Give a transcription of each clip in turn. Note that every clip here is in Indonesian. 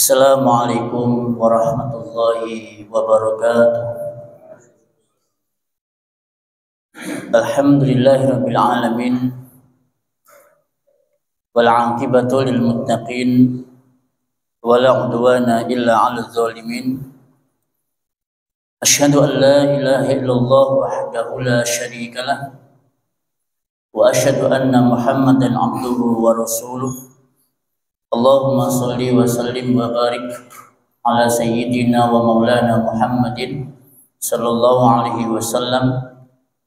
Assalamualaikum warahmatullahi wabarakatuh. Alhamdulillahirabbil alamin wal 'aqibatu lil muttaqin wala 'udwana illa 'alal zalimin. Asyhadu an la ilaha illallah wahdahu la syarika lah wa asyhadu anna Muhammadan 'abduhu wa rasuluh. Allahumma salli wa sallim wa barik ala sayyidina wa maulana Muhammadin sallallahu alaihi wasallam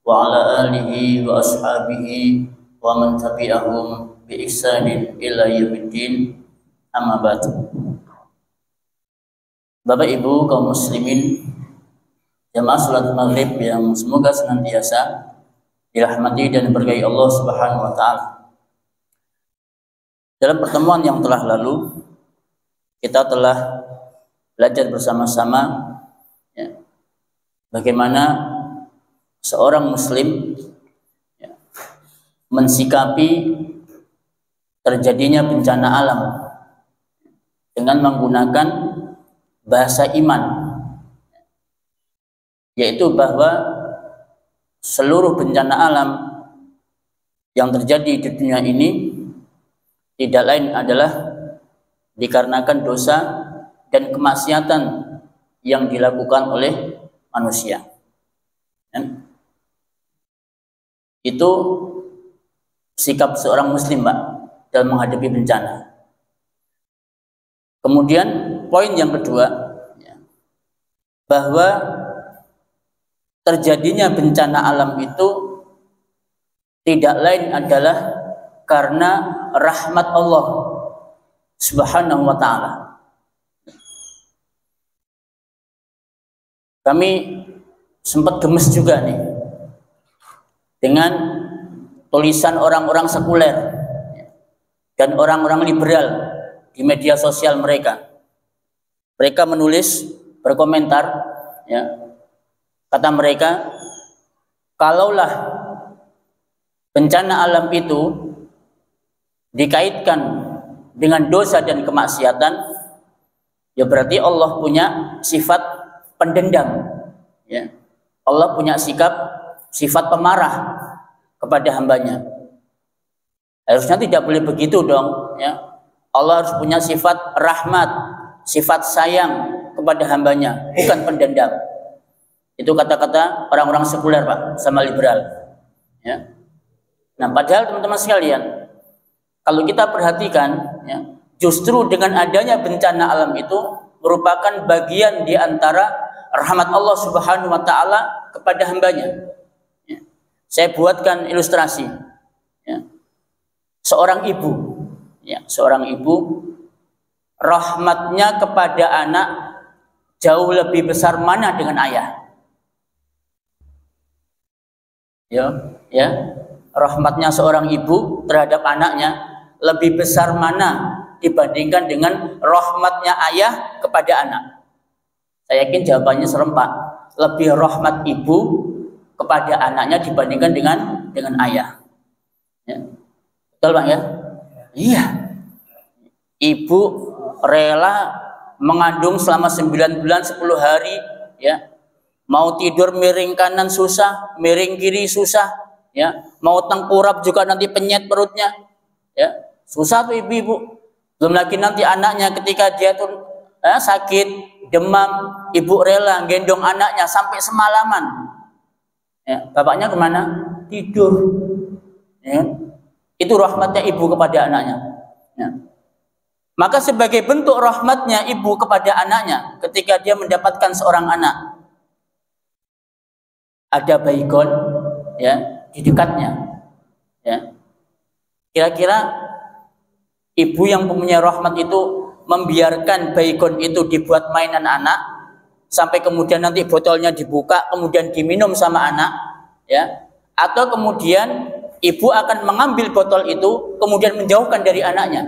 wa ala alihi wa ashabihi wa man tabi'ahum bi ihsanin ila yaumiddin. Amma ba'd. Bapak Ibu kaum muslimin jamaah salat maghrib yang semoga senantiasa dirahmati dan diberkahi Allah Subhanahu wa taala. Dalam pertemuan yang telah lalu, kita telah belajar bersama-sama bagaimana seorang muslim mensikapi terjadinya bencana alam dengan menggunakan bahasa iman, yaitu bahwa seluruh bencana alam yang terjadi di dunia ini tidak lain adalah dikarenakan dosa dan kemaksiatan yang dilakukan oleh manusia. Itu sikap seorang muslim, Pak, dalam menghadapi bencana. Kemudian poin yang kedua, bahwa terjadinya bencana alam itu tidak lain adalah karena rahmat Allah Subhanahu wa ta'ala. Kami sempat gemes juga nih dengan tulisan orang-orang sekuler dan orang-orang liberal di media sosial mereka. Mereka menulis, berkomentar, kata mereka, kalaulah bencana alam itu dikaitkan dengan dosa dan kemaksiatan, ya berarti Allah punya sifat pendendam, Allah punya sifat pemarah kepada hambanya. Harusnya tidak boleh begitu dong, Allah harus punya sifat rahmat, sifat sayang kepada hambanya, bukan pendendam. Itu kata-kata orang-orang sekuler, Pak, sama liberal. Nah, padahal teman-teman sekalian, kalau kita perhatikan, justru dengan adanya bencana alam itu merupakan bagian di antara rahmat Allah Subhanahu wa ta'ala kepada hambanya. Saya buatkan ilustrasi. Seorang ibu, rahmatnya kepada anak jauh lebih besar mana dengan ayah? Rahmatnya seorang ibu terhadap anaknya lebih besar mana dibandingkan dengan rahmatnya ayah kepada anak? Saya yakin jawabannya serempak. Lebih rahmat ibu kepada anaknya dibandingkan dengan ayah. Betul, Bang, ya? Iya. Ibu rela mengandung selama 9 bulan 10 hari, Mau tidur miring kanan susah, miring kiri susah, Mau tengkurap juga nanti penyet perutnya, Susah tuh ibu-ibu. Belum lagi nanti anaknya ketika dia tuh sakit, demam, ibu rela gendong anaknya sampai semalaman. Bapaknya kemana? Tidur. Itu rahmatnya ibu kepada anaknya. Maka sebagai bentuk rahmatnya ibu kepada anaknya, ketika dia mendapatkan seorang anak, ada baygon, di dekatnya. Kira-kira ibu yang mempunyai rahmat itu membiarkan baygon itu dibuat mainan anak sampai kemudian nanti botolnya dibuka kemudian diminum sama anak, atau kemudian ibu akan mengambil botol itu kemudian menjauhkan dari anaknya?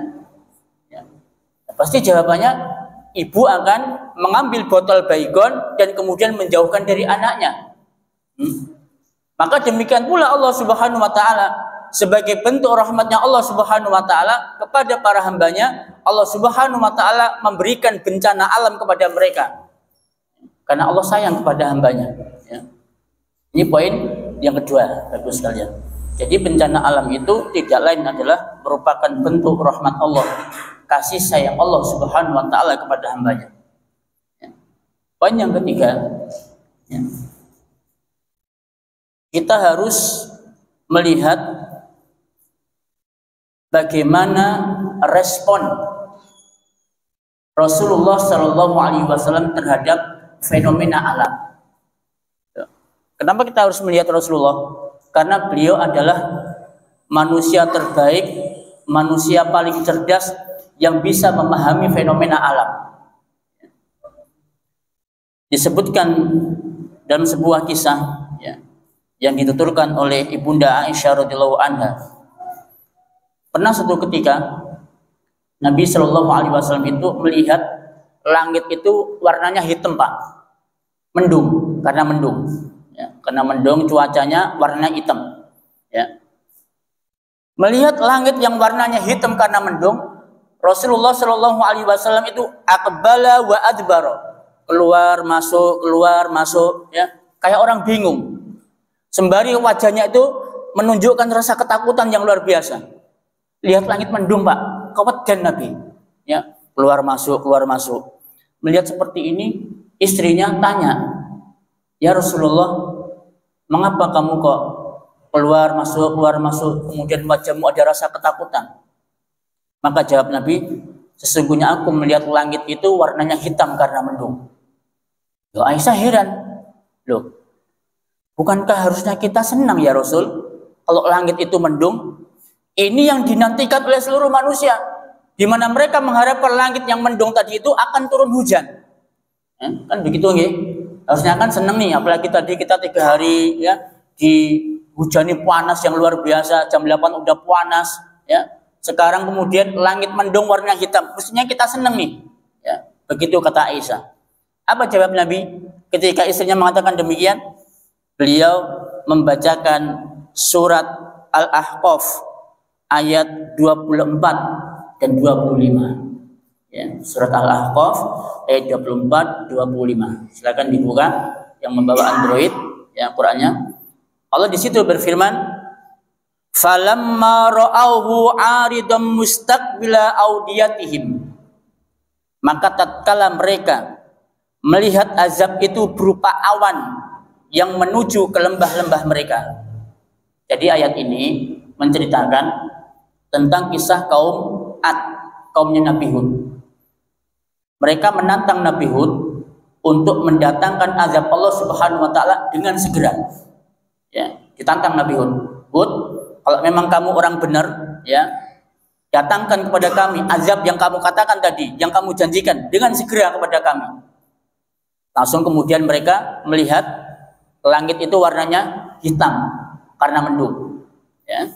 Pasti jawabannya ibu akan mengambil botol baygon dan kemudian menjauhkan dari anaknya. Maka demikian pula Allah Subhanahu wa ta'ala sebagai bentuk rahmatnya Allah Subhanahu wa taala kepada para hambanya, Allah Subhanahu wa taala memberikan bencana alam kepada mereka. Karena Allah sayang kepada hambanya. Ya. Ini poin yang kedua, bagus sekalian. Jadi bencana alam itu tidak lain adalah merupakan bentuk rahmat Allah, kasih sayang Allah Subhanahu wa taala kepada hambanya. Ya. Poin yang ketiga, ya. Kita harus melihat bagaimana respon Rasulullah Shallallahu Alaihi Wasallam terhadap fenomena alam. Kenapa kita harus melihat Rasulullah? Karena beliau adalah manusia terbaik, manusia paling cerdas yang bisa memahami fenomena alam. Disebutkan dalam sebuah kisah, ya, yang dituturkan oleh Ibunda Aisyah radhiyallahu anha. Pernah suatu ketika Nabi Shallallahu Alaihi Wasallam itu melihat langit itu warnanya hitam, Pak, mendung, karena mendung, ya, karena mendung cuacanya warna hitam. Ya. Melihat langit yang warnanya hitam karena mendung, Rasulullah Shallallahu Alaihi Wasallam itu aqbala wa adbara, keluar masuk, ya, kayak orang bingung. Sembari wajahnya itu menunjukkan rasa ketakutan yang luar biasa. Lihat langit mendung, Pak, kewedan Nabi. Ya, keluar masuk. Melihat seperti ini, istrinya tanya, "Ya Rasulullah, mengapa kamu kok keluar masuk, kemudian wajahmu ada rasa ketakutan?" Maka jawab Nabi, "Sesungguhnya aku melihat langit itu warnanya hitam karena mendung." Loh, Aisyah heran. Loh, bukankah harusnya kita senang ya Rasul kalau langit itu mendung? Ini yang dinantikan oleh seluruh manusia, di mana mereka mengharapkan langit yang mendung tadi itu akan turun hujan. Kan begitu nggih? Harusnya kan senang nih, apalagi tadi kita 3 hari ya dihujani panas yang luar biasa, jam 8 udah panas, ya. Sekarang kemudian langit mendung warna hitam, mestinya kita senang nih. Ya, begitu kata Aisyah. Apa jawab Nabi ketika istrinya mengatakan demikian? Beliau membacakan surat Al-Ahqaf ayat 24 dan 25. Ya, surat Al-Ahqaf ayat 24 25. Silakan dibuka yang membawa Android ya Qur'annya. Allah di situ berfirman, "Falamma ra'awhu 'aridan mustaqbila awdiyatihim." Maka tatkala mereka melihat azab itu berupa awan yang menuju ke lembah-lembah mereka. Jadi ayat ini menceritakan tentang kisah kaum Ad, kaumnya Nabi Hud. Mereka menantang Nabi Hud untuk mendatangkan azab Allah Subhanahu wa taala dengan segera. Ya, ditantang Nabi Hud. Hud, kalau memang kamu orang benar, ya, datangkan kepada kami azab yang kamu katakan tadi, yang kamu janjikan dengan segera kepada kami. Langsung kemudian mereka melihat langit itu warnanya hitam karena mendung. Ya.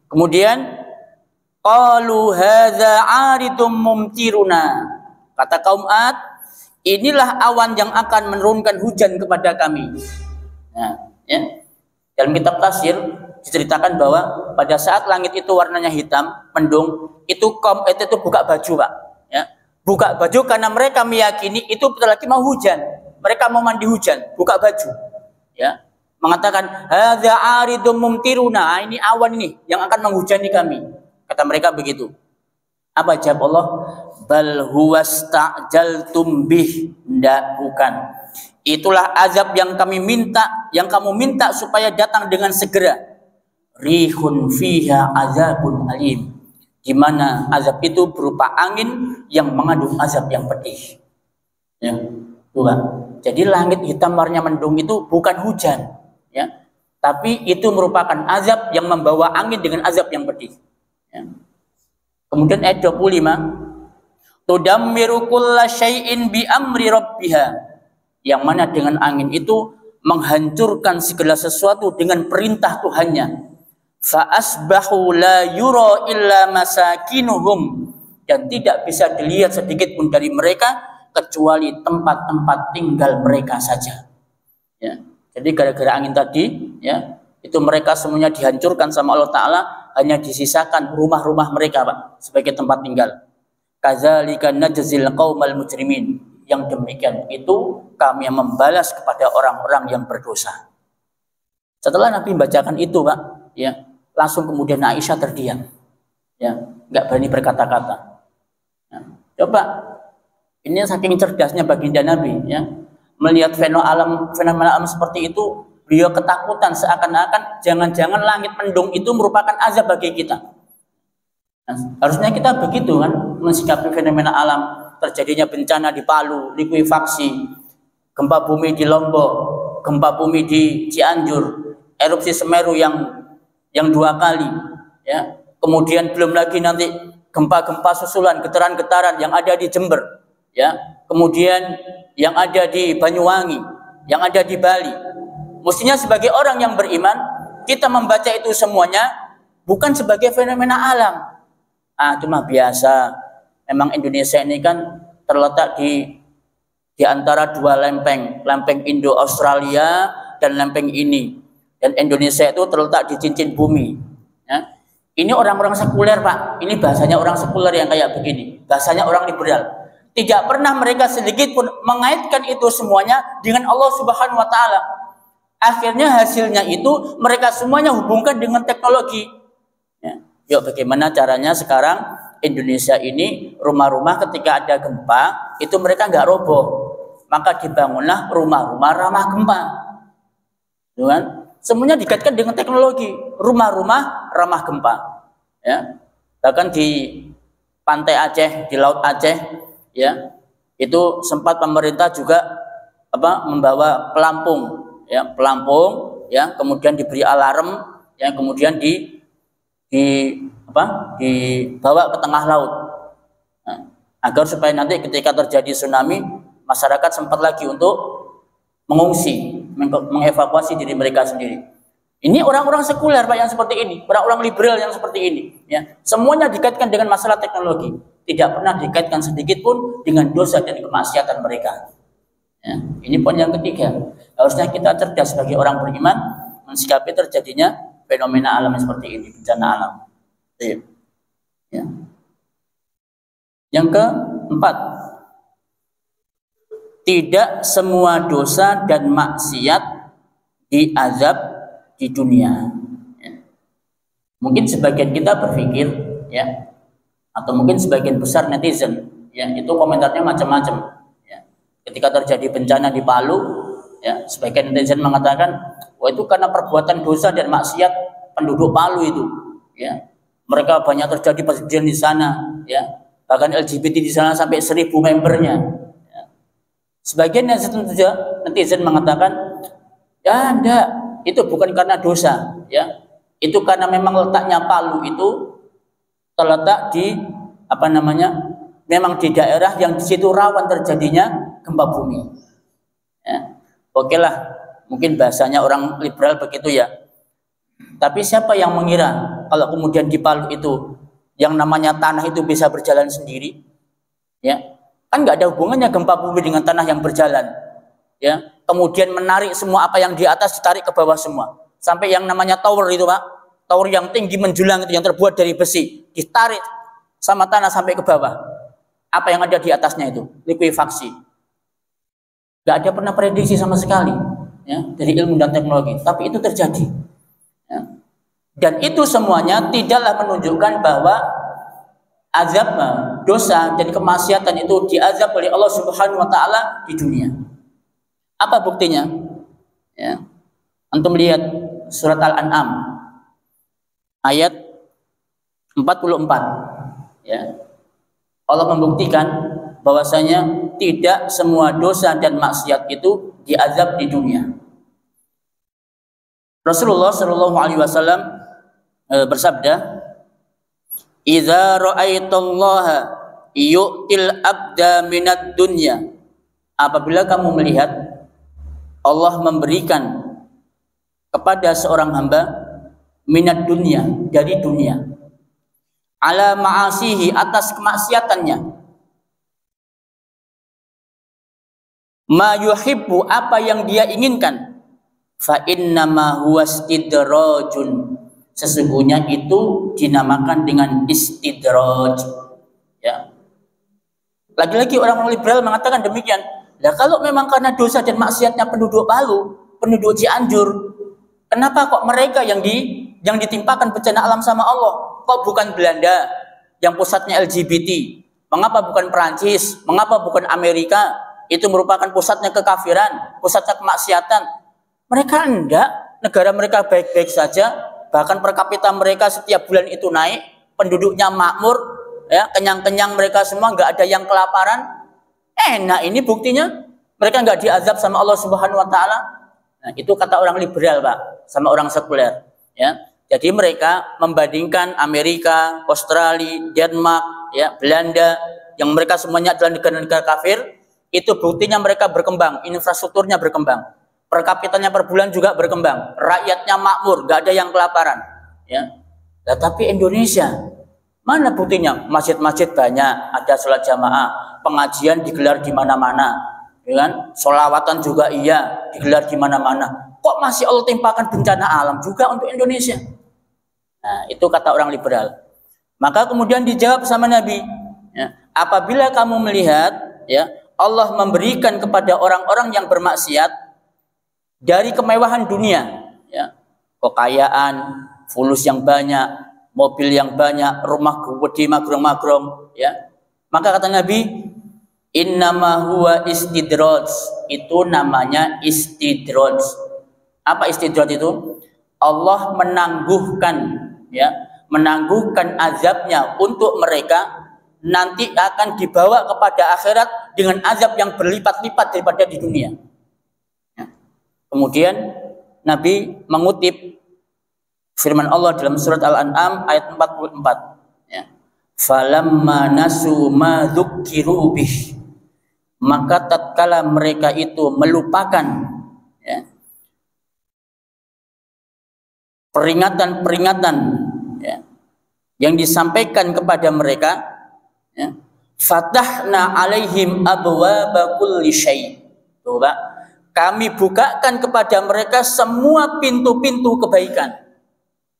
Kemudian qalu hadza 'aridum mumtiruna. Kata kaum Ad, inilah awan yang akan menurunkan hujan kepada kami. Nah, ya. Dalam kitab tafsir diceritakan bahwa pada saat langit itu warnanya hitam, mendung, itu kaum Ad itu buka baju, Pak. Ya. Buka baju karena mereka meyakini itu bentar lagi mau hujan. Mereka mau mandi hujan, buka baju. Ya. Mengatakan hadza 'aridum mumtiruna, ini awan ini yang akan menghujani kami. Kata mereka begitu. Apa jawab Allah? Bal huwasta'jaltum bih. Tidak, bukan. Itulah azab yang kami minta, yang kamu minta supaya datang dengan segera. Rihun fiha azabun alim. Di mana azab itu berupa angin yang mengandung azab yang pedih. Ya, bukan. Jadi langit hitam warnanya mendung itu bukan hujan. Ya, tapi itu merupakan azab yang membawa angin dengan azab yang pedih. Ya. Kemudian ayat 25, tudammiru kulla syai'in bi amri rabbiha, yang mana dengan angin itu menghancurkan segala sesuatu dengan perintah Tuhannya. Fa asbahu la yura illa masakinuhum, dan tidak bisa dilihat sedikit pun dari mereka kecuali tempat-tempat tinggal mereka saja. Ya. Jadi gara-gara angin tadi, ya, itu mereka semuanya dihancurkan sama Allah Ta'ala, hanya disisakan rumah-rumah mereka, Pak, sebagai tempat tinggal. Kadzalika najzil qaumal mujrimin. Yang demikian itu kami yang membalas kepada orang-orang yang berdosa. Setelah Nabi membacakan itu, Pak, ya, langsung kemudian Aisyah terdiam, ya, nggak berani berkata-kata. Ya, coba, ini saking cerdasnya baginda Nabi, ya, melihat fenomena alam seperti itu, beliau ketakutan seakan-akan jangan-jangan langit mendung itu merupakan azab bagi kita. Nah, harusnya kita begitu kan mensikapi fenomena alam, terjadinya bencana di Palu, likuifaksi, gempa bumi di Lombok, gempa bumi di Cianjur, erupsi Semeru yang 2 kali, ya. Kemudian belum lagi nanti gempa-gempa susulan, getaran-getaran yang ada di Jember, ya. Kemudian yang ada di Banyuwangi, yang ada di Bali. Mestinya sebagai orang yang beriman, kita membaca itu semuanya bukan sebagai fenomena alam. Cuma biasa. Memang Indonesia ini kan terletak di antara 2 lempeng, lempeng Indo-Australia dan lempeng ini. Dan Indonesia itu terletak di cincin bumi. Ya. Ini orang-orang sekuler, Pak. Ini bahasanya orang sekuler yang kayak begini. Bahasanya orang liberal. Tidak pernah mereka sedikit pun mengaitkan itu semuanya dengan Allah Subhanahu wa Ta'ala. Akhirnya hasilnya itu mereka semuanya hubungkan dengan teknologi. Ya. Yuk, bagaimana caranya sekarang Indonesia ini rumah-rumah ketika ada gempa itu mereka nggak roboh, maka dibangunlah rumah-rumah ramah gempa. Tuh kan? Semuanya dikaitkan dengan teknologi, rumah-rumah ramah gempa. Ya. Bahkan di pantai Aceh, di Laut Aceh, ya, itu sempat pemerintah juga membawa pelampung, ya, kemudian diberi alarm, ya, kemudian dibawa ke tengah laut, nah, agar supaya nanti ketika terjadi tsunami masyarakat sempat lagi untuk mengungsi, mengevakuasi diri mereka sendiri. Ini orang-orang sekuler, Pak, yang seperti ini, orang-orang liberal yang seperti ini, ya. Semuanya dikaitkan dengan masalah teknologi, tidak pernah dikaitkan sedikit pun dengan dosa dan kemaksiatan mereka. Ya. Ini poin yang ketiga. Harusnya kita cerdas sebagai orang beriman mensikapi terjadinya fenomena alam seperti ini, bencana alam. Ya. Yang keempat, tidak semua dosa dan maksiat diazab di dunia. Ya. Mungkin sebagian kita berpikir, ya, atau mungkin sebagian besar netizen, ya, itu komentarnya macam-macam. Ya. Ketika terjadi bencana di Palu, ya, sebagian netizen mengatakan, wah, itu karena perbuatan dosa dan maksiat penduduk Palu itu, ya. Mereka banyak terjadi perselingkuhan di sana, ya. Bahkan LGBT di sana sampai 1000 membernya. Ya. Sebagian netizen mengatakan, ya, enggak, itu bukan karena dosa, ya. Itu karena memang letaknya Palu itu terletak di memang di daerah yang di situ rawan terjadinya gempa bumi. Ya. Oke lah, mungkin bahasanya orang liberal begitu, ya. Tapi siapa yang mengira kalau kemudian di Palu itu yang namanya tanah itu bisa berjalan sendiri? Ya, kan nggak ada hubungannya gempa bumi dengan tanah yang berjalan. Ya, kemudian menarik semua apa yang di atas ditarik ke bawah semua. Sampai yang namanya tower itu, Pak, tower yang tinggi menjulang itu yang terbuat dari besi ditarik sama tanah sampai ke bawah. Apa yang ada di atasnya itu likuifaksi. Nggak ada pernah prediksi sama sekali, ya, dari ilmu dan teknologi. Tapi itu terjadi. Ya. Dan itu semuanya tidaklah menunjukkan bahwa azab, dosa dan kemaksiatan itu diazab oleh Allah Subhanahu wa Ta'ala di dunia. Apa buktinya? Ya. Antum lihat surat Al-An'am ayat 44. Ya. Allah membuktikan bahwasanya tidak semua dosa dan maksiat itu diazab di dunia. Rasulullah Shallallahu Alaihi Wasallam bersabda, "Idza ra'aitallaha yu'til abda minad dunya." Apabila kamu melihat Allah memberikan kepada seorang hamba minad dunya, dari dunia, ala ma'asihi, atas kemaksiatannya, ma yuhibbu, apa yang dia inginkan, fa innama huwa istidrajun, sesungguhnya itu dinamakan dengan istidraj. Ya. Lagi-lagi orang liberal mengatakan demikian. Nah, kalau memang karena dosa dan maksiatnya penduduk Palu, penduduk Cianjur, kenapa kok mereka yang ditimpakan bencana alam sama Allah? Kok bukan Belanda yang pusatnya LGBT? Mengapa bukan Perancis? Mengapa bukan Amerika? Itu merupakan pusatnya kekafiran, pusatnya kemaksiatan. Mereka enggak, negara mereka baik-baik saja, bahkan per kapita mereka setiap bulan itu naik, penduduknya makmur, ya, kenyang-kenyang mereka semua, enggak ada yang kelaparan. Enak ini buktinya, mereka enggak diazab sama Allah Subhanahu wa taala. Nah, itu kata orang liberal, Pak, sama orang sekuler, ya. Jadi mereka membandingkan Amerika, Australia, Denmark, ya, Belanda, yang mereka semuanya adalah negara-negara kafir, itu buktinya mereka berkembang, infrastrukturnya berkembang, per kapitanya per bulan juga berkembang, rakyatnya makmur, gak ada yang kelaparan, ya. Nah, tapi Indonesia, mana buktinya? Masjid-masjid banyak, ada sholat jamaah, pengajian digelar di mana-mana, ya kan? Sholawatan juga iya, digelar di mana-mana. Kok masih Allah timpakan bencana alam juga untuk Indonesia? Nah, itu kata orang liberal. Maka kemudian dijawab sama Nabi, ya, apabila kamu melihat, ya, Allah memberikan kepada orang-orang yang bermaksiat dari kemewahan dunia, ya, kekayaan, fulus yang banyak, mobil yang banyak, rumah gede magrong-magrong, ya. Maka kata Nabi, innama huwa istidraj, itu namanya istidraj. Apa istidraj itu? Allah menangguhkan, ya, menangguhkan azabnya untuk mereka, nanti akan dibawa kepada akhirat dengan azab yang berlipat-lipat daripada di dunia. Ya. Kemudian Nabi mengutip firman Allah dalam surat Al-An'am ayat 44. Ya. Falamma nasu ma dzukkiru bih, maka tatkala mereka itu melupakan, ya, peringatan-peringatan, ya, yang disampaikan kepada mereka, ya, fatahna alaihim abwaaba kulli syai'. Coba, kami bukakan kepada mereka semua pintu-pintu kebaikan.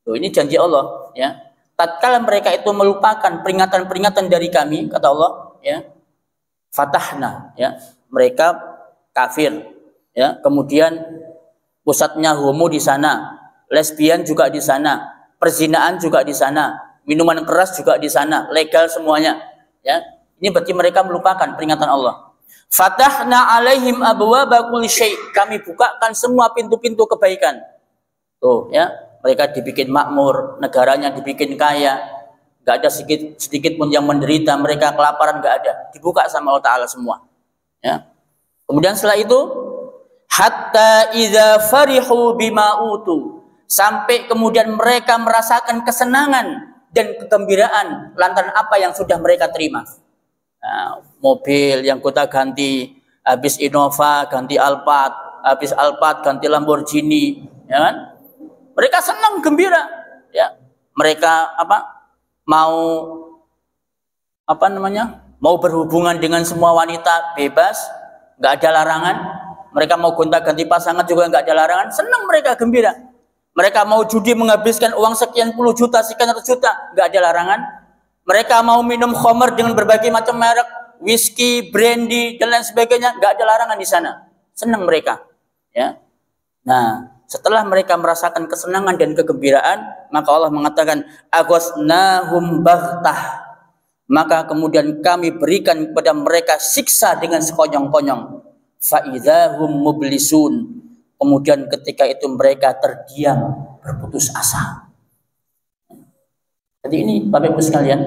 Tuh, ini janji Allah, ya. Tatkala mereka itu melupakan peringatan-peringatan dari kami, kata Allah, ya, fatahna, ya, mereka kafir, ya, kemudian pusatnya homo di sana, lesbian juga di sana, perzinaan juga di sana, minuman keras juga di sana, legal semuanya, ya. Ini berarti mereka melupakan peringatan Allah. Fatahna alaihim abwaaba kulli syai', kami bukakan semua pintu-pintu kebaikan. Tuh, ya. Mereka dibikin makmur, negaranya dibikin kaya, nggak ada sedikit pun yang menderita, mereka kelaparan nggak ada, dibuka sama Allah Taala semua. Ya. Kemudian setelah itu, hatta idza farihu bima utu, sampai kemudian mereka merasakan kesenangan dan kegembiraan lantaran apa yang sudah mereka terima. Nah, mobil yang kita ganti, habis Innova ganti Alphard, habis Alphard ganti Lamborghini, ya kan? Mereka senang, gembira, ya. Mereka mau berhubungan dengan semua wanita bebas, nggak ada larangan. Mereka mau gonta-ganti pasangan juga nggak ada larangan. Senang mereka, gembira. Mereka mau judi menghabiskan uang sekian puluh juta, sekian ratus juta, nggak ada larangan. Mereka mau minum khamr dengan berbagai macam merek, whisky, brandy, dan lain sebagainya, nggak ada larangan di sana. Senang mereka, ya. Nah, setelah mereka merasakan kesenangan dan kegembiraan, maka Allah mengatakan, agosnahum baghtah, maka kemudian kami berikan kepada mereka siksa dengan sekonyong-konyong. Fa'idzahum mublisun, kemudian ketika itu mereka terdiam, berputus asa. Jadi ini Bapak Ibu sekalian,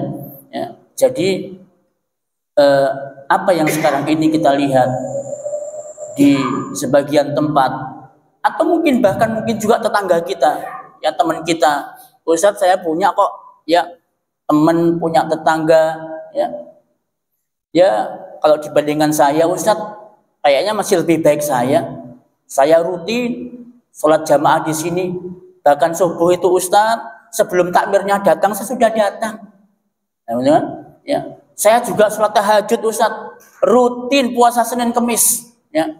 ya, jadi apa yang sekarang ini kita lihat di sebagian tempat, atau mungkin bahkan juga tetangga kita, ya, teman kita, Ustadz saya punya kok, ya, teman punya tetangga, ya, ya, kalau dibandingkan saya, Ustadz kayaknya masih lebih baik saya rutin sholat jamaah di sini, bahkan subuh itu Ustadz sebelum takmirnya datang saya sudah datang, ya, saya juga sholat tahajud Ustadz, rutin puasa Senin Kemis, ya.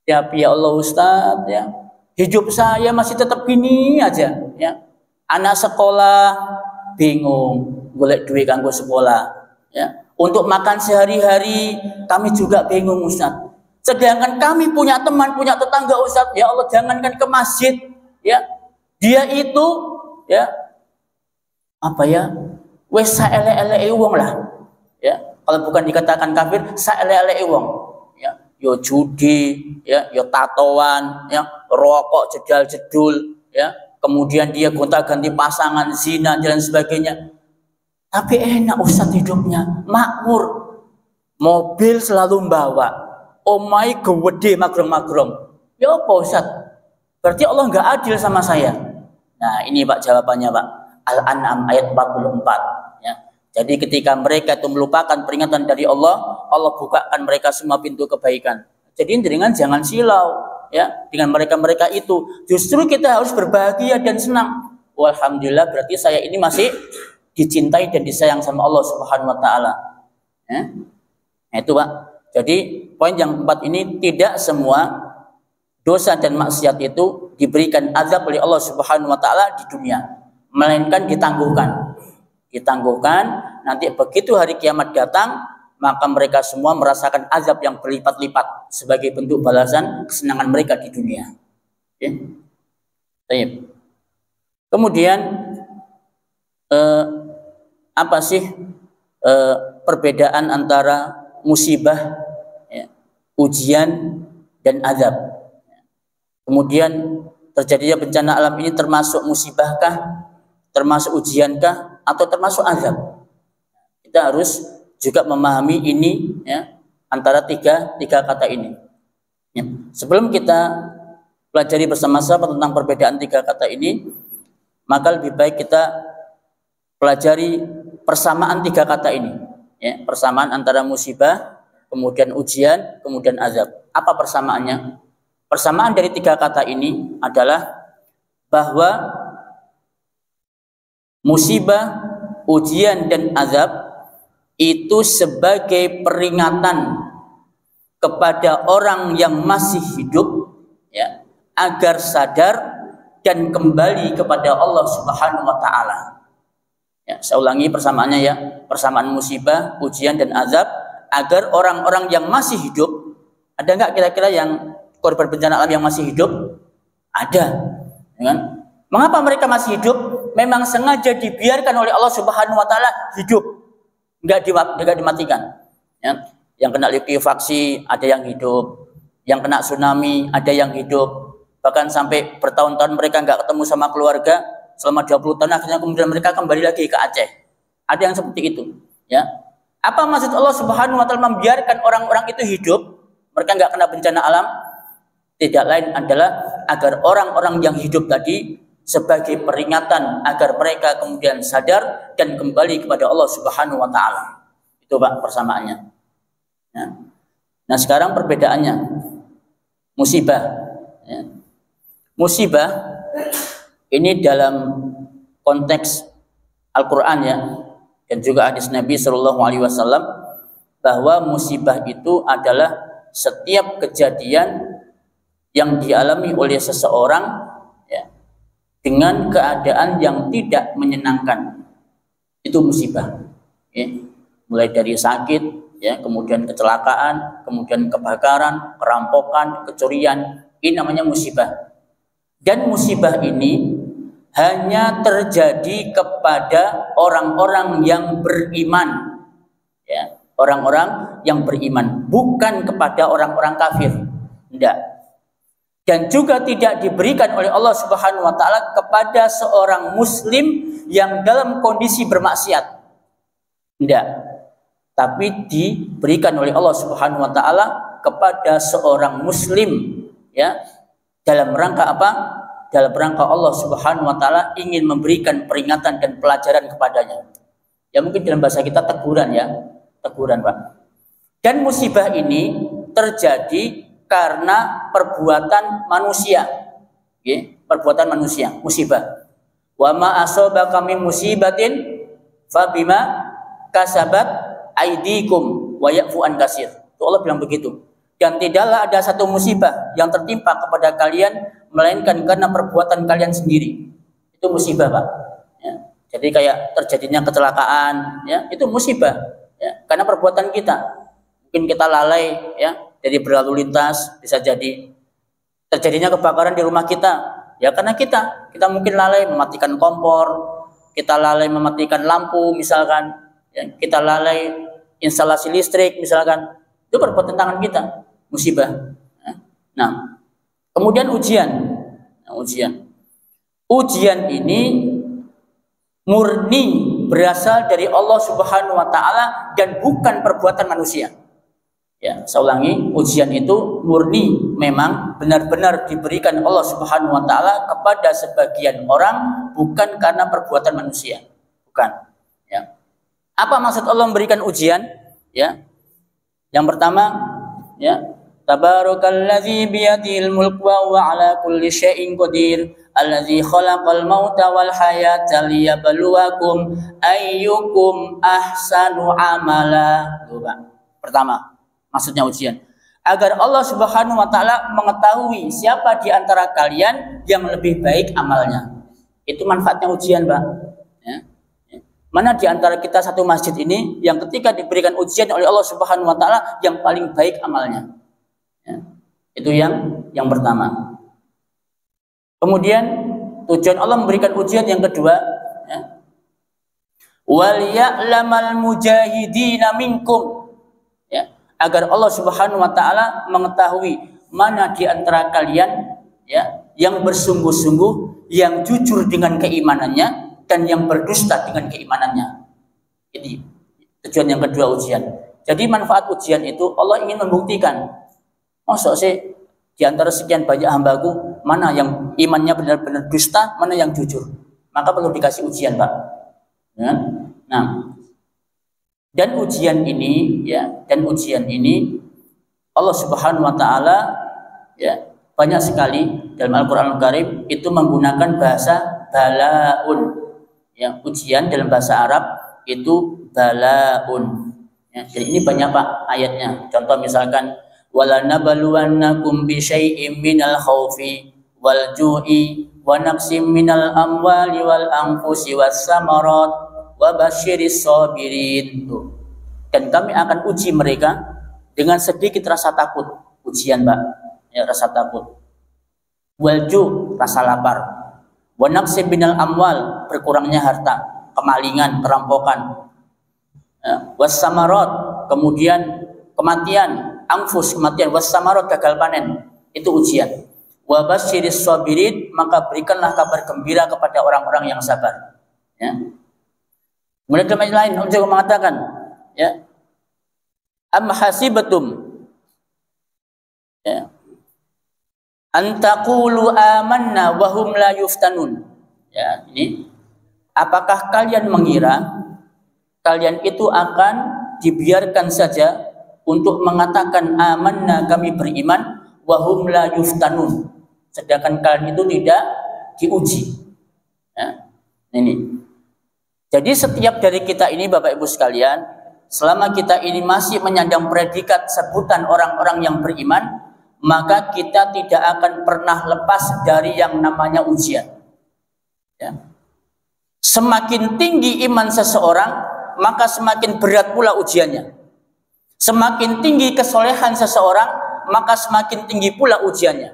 Ya Allah Ustadz, ya, Hidup saya masih tetap gini aja, ya. Anak sekolah bingung, golek duit kanggo sekolah, ya. Untuk makan sehari-hari kami juga bingung, Ustaz. Sedangkan kami punya teman, punya tetangga, Ustaz. Ya Allah, jangankan ke masjid, ya. Dia itu, ya, apa ya? Wes saele-ele wong lah, ya. Kalau bukan dikatakan kafir, saele-ele wong. Yo judi, ya, yo tatoan, ya, rokok jedal-jedul, ya, kemudian dia gonta-ganti pasangan, zina dan sebagainya. Tapi enak Ustaz hidupnya, makmur, mobil selalu bawa, omai gede magrong-magrong. Ya apa Ustaz? Berarti Allah nggak adil sama saya. Nah ini Pak jawabannya Pak, Al-An'am ayat 44. Jadi ketika mereka itu melupakan peringatan dari Allah, Allah bukakan mereka semua pintu kebaikan. Jadi dengan jangan silau, ya, dengan mereka-mereka itu. Justru kita harus berbahagia dan senang. Alhamdulillah berarti saya ini masih dicintai dan disayang sama Allah Subhanahu wa taala. Ya. Nah, itu Pak. Jadi poin yang keempat ini, tidak semua dosa dan maksiat itu diberikan azab oleh Allah Subhanahu wa taala di dunia, melainkan ditangguhkan. Nanti begitu hari kiamat datang, maka mereka semua merasakan azab yang berlipat-lipat sebagai bentuk balasan kesenangan mereka di dunia. Okay. Kemudian apa sih perbedaan antara musibah, ya, ujian dan azab? Kemudian terjadinya bencana alam ini termasuk musibahkah, termasuk ujiankah, atau termasuk azab? Kita harus juga memahami ini, ya, antara tiga kata ini. Ya. Sebelum kita pelajari bersama-sama tentang perbedaan tiga kata ini, maka lebih baik kita pelajari persamaan tiga kata ini. Ya, persamaan antara musibah, kemudian ujian, kemudian azab. Apa persamaannya? Persamaan dari tiga kata ini adalah bahwa musibah, ujian, dan azab itu sebagai peringatan kepada orang yang masih hidup, ya, agar sadar dan kembali kepada Allah Subhanahu wa taala. Ya, saya ulangi persamaannya, ya. Persamaan musibah, ujian, dan azab agar orang-orang yang masih hidup, ada nggak kira-kira yang korban bencana alam yang masih hidup? Ada, ya kan? Mengapa mereka masih hidup? Memang sengaja dibiarkan oleh Allah Subhanahu wa taala hidup, enggak dimatikan. Ya. Yang kena likuifaksi ada yang hidup, yang kena tsunami ada yang hidup, bahkan sampai bertahun-tahun mereka enggak ketemu sama keluarga selama 20 tahun, akhirnya kemudian mereka kembali lagi ke Aceh. Ada yang seperti itu, ya. Apa maksud Allah Subhanahu wa taala membiarkan orang-orang itu hidup, mereka enggak kena bencana alam? Tidak lain adalah agar orang-orang yang hidup tadi sebagai peringatan agar mereka kemudian sadar dan kembali kepada Allah Subhanahu wa taala. Itu Pak persamaannya. Nah, sekarang perbedaannya. Musibah, ya. Musibah ini dalam konteks Al-Qur'an, ya, dan juga hadis Nabi Shallallahu alaihi wasallam, bahwa musibah itu adalah setiap kejadian yang dialami oleh seseorang, ya, dengan keadaan yang tidak menyenangkan. Itu musibah, ya. Mulai dari sakit, ya, kemudian kecelakaan, kemudian kebakaran, perampokan, kecurian, ini namanya musibah. Dan musibah ini hanya terjadi kepada orang-orang yang beriman, ya, orang-orang yang beriman, bukan kepada orang-orang kafir. Tidak. Dan juga tidak diberikan oleh Allah Subhanahu wa taala kepada seorang muslim yang dalam kondisi bermaksiat. Tidak. Tapi diberikan oleh Allah Subhanahu wa taala kepada seorang muslim, ya, dalam rangka apa? Dalam rangka Allah Subhanahu wa taala ingin memberikan peringatan dan pelajaran kepadanya. Ya mungkin dalam bahasa kita teguran, ya. Teguran, Pak. Dan musibah ini terjadi karena perbuatan manusia, ya, perbuatan manusia, musibah. Wa ma asabaka min musibatin fa bima kasabat aidikum wa ya'fu an katsir. Allah bilang begitu. Dan tidaklah ada satu musibah yang tertimpa kepada kalian melainkan karena perbuatan kalian sendiri. Itu musibah, Pak. Ya. Jadi kayak terjadinya kecelakaan, ya, itu musibah, ya, karena perbuatan kita. Mungkin kita lalai, ya, dari berlalu lintas, bisa jadi terjadinya kebakaran di rumah kita, ya karena kita mungkin lalai mematikan kompor, kita lalai mematikan lampu, misalkan, ya, kita lalai instalasi listrik, misalkan, itu perbuatan tangan kita. Musibah. Nah, kemudian ujian. Nah, ujian ini murni berasal dari Allah Subhanahu wa taala dan bukan perbuatan manusia. Ya, saya ulangi, ujian itu murni memang benar-benar diberikan Allah Subhanahu wa taala kepada sebagian orang, bukan karena perbuatan manusia. Bukan. Ya. Apa maksud Allah memberikan ujian? Ya. Yang pertama, ya, Tabarakalladzi biyadihil mulku wa huwa ala kulli syai'in qadir alladzi khalaqal mauta wal hayata liyabluwakum ayyukum ahsanu amala. Coba. Pertama, maksudnya ujian. Agar Allah Subhanahu wa taala mengetahui siapa di antara kalian yang lebih baik amalnya. Itu manfaatnya ujian, Pak. Ya. Mana di antara kita satu masjid ini yang ketika diberikan ujian oleh Allah Subhanahu wa taala yang paling baik amalnya. Ya, itu yang pertama. Kemudian tujuan Allah memberikan ujian yang kedua, ya, wal ya'lamal mujahidina minkum, ya, agar Allah Subhanahu wa taala mengetahui mana di antara kalian, ya, yang bersungguh-sungguh, yang jujur dengan keimanannya dan yang berdusta dengan keimanannya. Jadi tujuan yang kedua ujian. Jadi manfaat ujian itu Allah ingin membuktikan, masa sih di antara sekian banyak hambaku mana yang imannya benar-benar dusta, mana yang jujur. Maka perlu dikasih ujian, Pak. Ya? Nah, dan ujian ini, ya, Allah Subhanahu wa taala, ya, banyak sekali dalam Al-Qur'anul Karim itu menggunakan bahasa balaun. Ya, ujian dalam bahasa Arab itu balaun. Ya, jadi ini banyak, Pak, ayatnya. Contoh misalkan wala nabluwannakum bi syai'im minal khaufi wal ju'i wa naqsim minal amwali wal anfusi was samarat wa basyiris sabirin. Dan kami akan uji mereka dengan sedikit rasa takut. Ujian, Mbak, ya, rasa takut. Wal ju', rasa lapar. Wa naqsim minal amwal, berkurangnya harta, kemalingan, perampokan. Ya, was samarat, kemudian kematian, anfus, kematian, wassamarat, gagal panen, itu ujian. Wa basyiris sabirin, maka berikanlah kabar gembira kepada orang-orang yang sabar. Ya. Kemudian dalam ayat lain Allah juga mengatakan, ya, am hasibatum, ya, an taqulu amanna wa hum la yuftanun. Ya, ini apakah kalian mengira kalian itu akan dibiarkan saja untuk mengatakan amanna, kami beriman, wahum la yuftanun, sedangkan kalian itu tidak diuji. Ya, ini. Jadi setiap dari kita ini, Bapak Ibu sekalian, selama kita ini masih menyandang predikat sebutan orang-orang yang beriman, maka kita tidak akan pernah lepas dari yang namanya ujian. Ya. Semakin tinggi iman seseorang, maka semakin berat pula ujiannya. Semakin tinggi kesolehan seseorang, maka semakin tinggi pula ujiannya.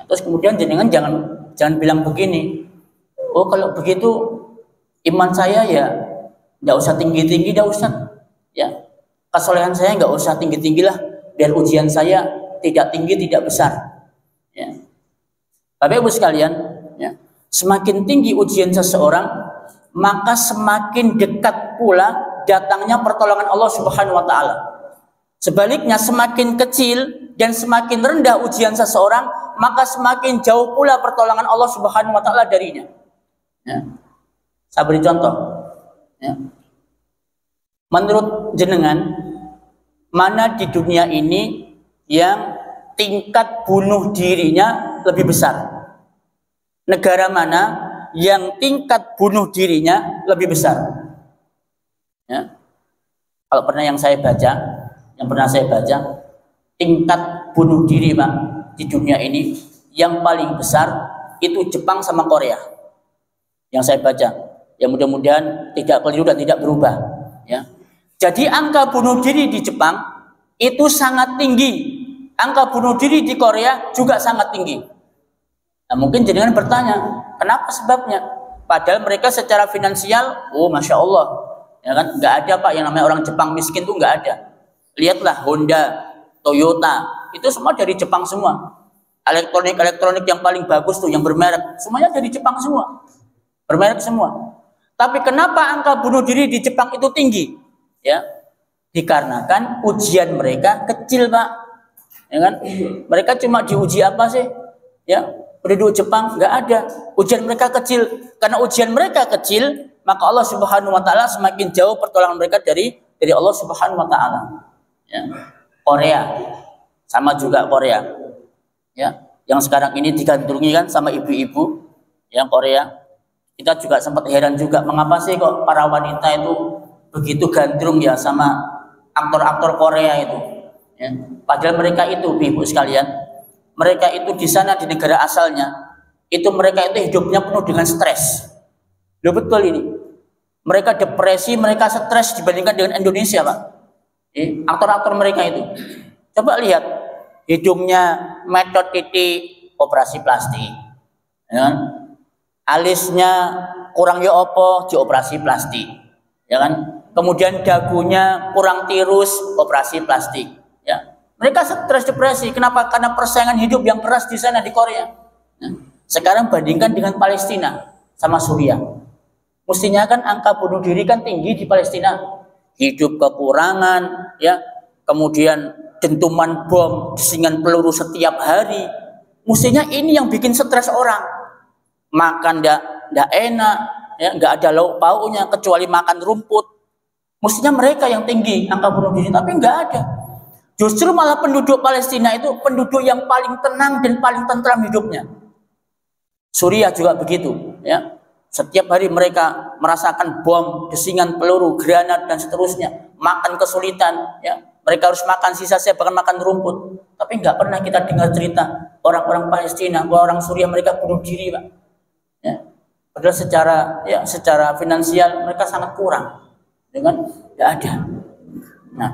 Terus kemudian jangan bilang begini, oh kalau begitu iman saya ya nggak usah tinggi-tinggi, nggak usah. Ya, kesolehan saya nggak usah tinggi-tinggi lah, biar ujian saya tidak tinggi, tidak besar. Ya. Bapak Ibu sekalian, ya, semakin tinggi ujian seseorang, maka semakin dekat pula datangnya pertolongan Allah Subhanahu wa taala. Sebaliknya, semakin kecil dan semakin rendah ujian seseorang, maka semakin jauh pula pertolongan Allah Subhanahu wa taala darinya. Ya. Saya beri contoh. Ya. Menurut jenengan, mana di dunia ini yang tingkat bunuh dirinya lebih besar? Negara mana yang tingkat bunuh dirinya lebih besar? Ya. Kalau pernah yang pernah saya baca, tingkat bunuh diri Pak di dunia ini yang paling besar itu Jepang sama Korea. Yang saya baca, ya mudah-mudahan tidak keliru dan tidak berubah. Ya. Jadi angka bunuh diri di Jepang itu sangat tinggi. Angka bunuh diri di Korea juga sangat tinggi. Nah, mungkin jenengan bertanya, kenapa sebabnya? Padahal mereka secara finansial, oh masya Allah, ya kan, nggak ada Pak yang namanya orang Jepang miskin tuh nggak ada. Lihatlah Honda, Toyota, itu semua dari Jepang semua. Elektronik yang paling bagus tuh, yang bermerek, semuanya dari Jepang semua, bermerek semua. Tapi kenapa angka bunuh diri di Jepang itu tinggi? Ya, dikarenakan ujian mereka kecil Pak, ya kan? Mereka cuma diuji apa sih? Ya, penduduk Jepang nggak ada. Ujian mereka kecil. Karena ujian mereka kecil, maka Allah Subhanahu Wa Taala semakin jauh pertolongan mereka dari Allah Subhanahu Wa Taala. Ya. Korea, sama juga Korea. Ya, yang sekarang ini digandrungi kan sama ibu-ibu, yang Korea. Kita juga sempat heran juga, mengapa sih kok para wanita itu begitu gandrung ya sama aktor-aktor Korea itu. Ya. Padahal mereka itu, ibu sekalian, mereka itu di sana di negara asalnya, itu mereka itu hidupnya penuh dengan stres. Loh betul ini. Mereka depresi, mereka stres dibandingkan dengan Indonesia Pak. Aktor-aktor mereka itu. Coba lihat, hidungnya metot titik, operasi plastik. Ya kan? Alisnya kurang ya opo, dioperasi plastik. Ya kan? Kemudian dagunya kurang tirus, operasi plastik. Ya. Mereka stres depresi. Kenapa? Karena persaingan hidup yang keras di sana di Korea. Nah, sekarang bandingkan dengan Palestina sama Suriah. Mestinya kan angka bunuh diri kan tinggi di Palestina. Hidup kekurangan, ya. Kemudian dentuman bom, desingan peluru setiap hari. Mestinya ini yang bikin stres orang. Makan ndak enak, ya, nggak ada lauk pauknya kecuali makan rumput. Mestinya mereka yang tinggi angka bunuh diri, tapi nggak ada. Justru malah penduduk Palestina itu penduduk yang paling tenang dan paling tentram hidupnya. Suriah juga begitu, ya. Setiap hari mereka merasakan bom, desingan peluru, granat dan seterusnya. Makan kesulitan, ya. Mereka harus makan sisa-sisa, bahkan makan rumput. Tapi nggak pernah kita dengar cerita orang-orang Palestina, orang Suriah mereka bunuh diri, Pak. Ya. Padahal secara finansial mereka sangat kurang, dengan nggak ada. Nah,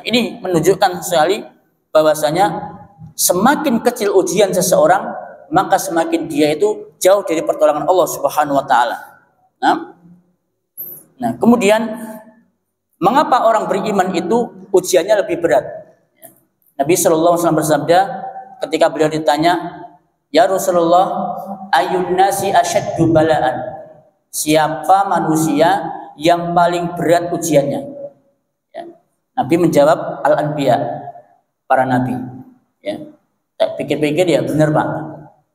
ini menunjukkan sekali bahwasanya semakin kecil ujian seseorang, maka semakin dia itu jauh dari pertolongan Allah Subhanahu Wa Taala. Nah, kemudian mengapa orang beriman itu ujiannya lebih berat? Nabi Shallallahu Alaihi Wasallam bersabda ketika beliau ditanya, Ya Rasulullah, ayun nasi asyaddu bala'an. Siapa manusia yang paling berat ujiannya? Ya. Nabi menjawab al-anbiya, para nabi. Ya. Saya pikir-pikir ya benar Pak.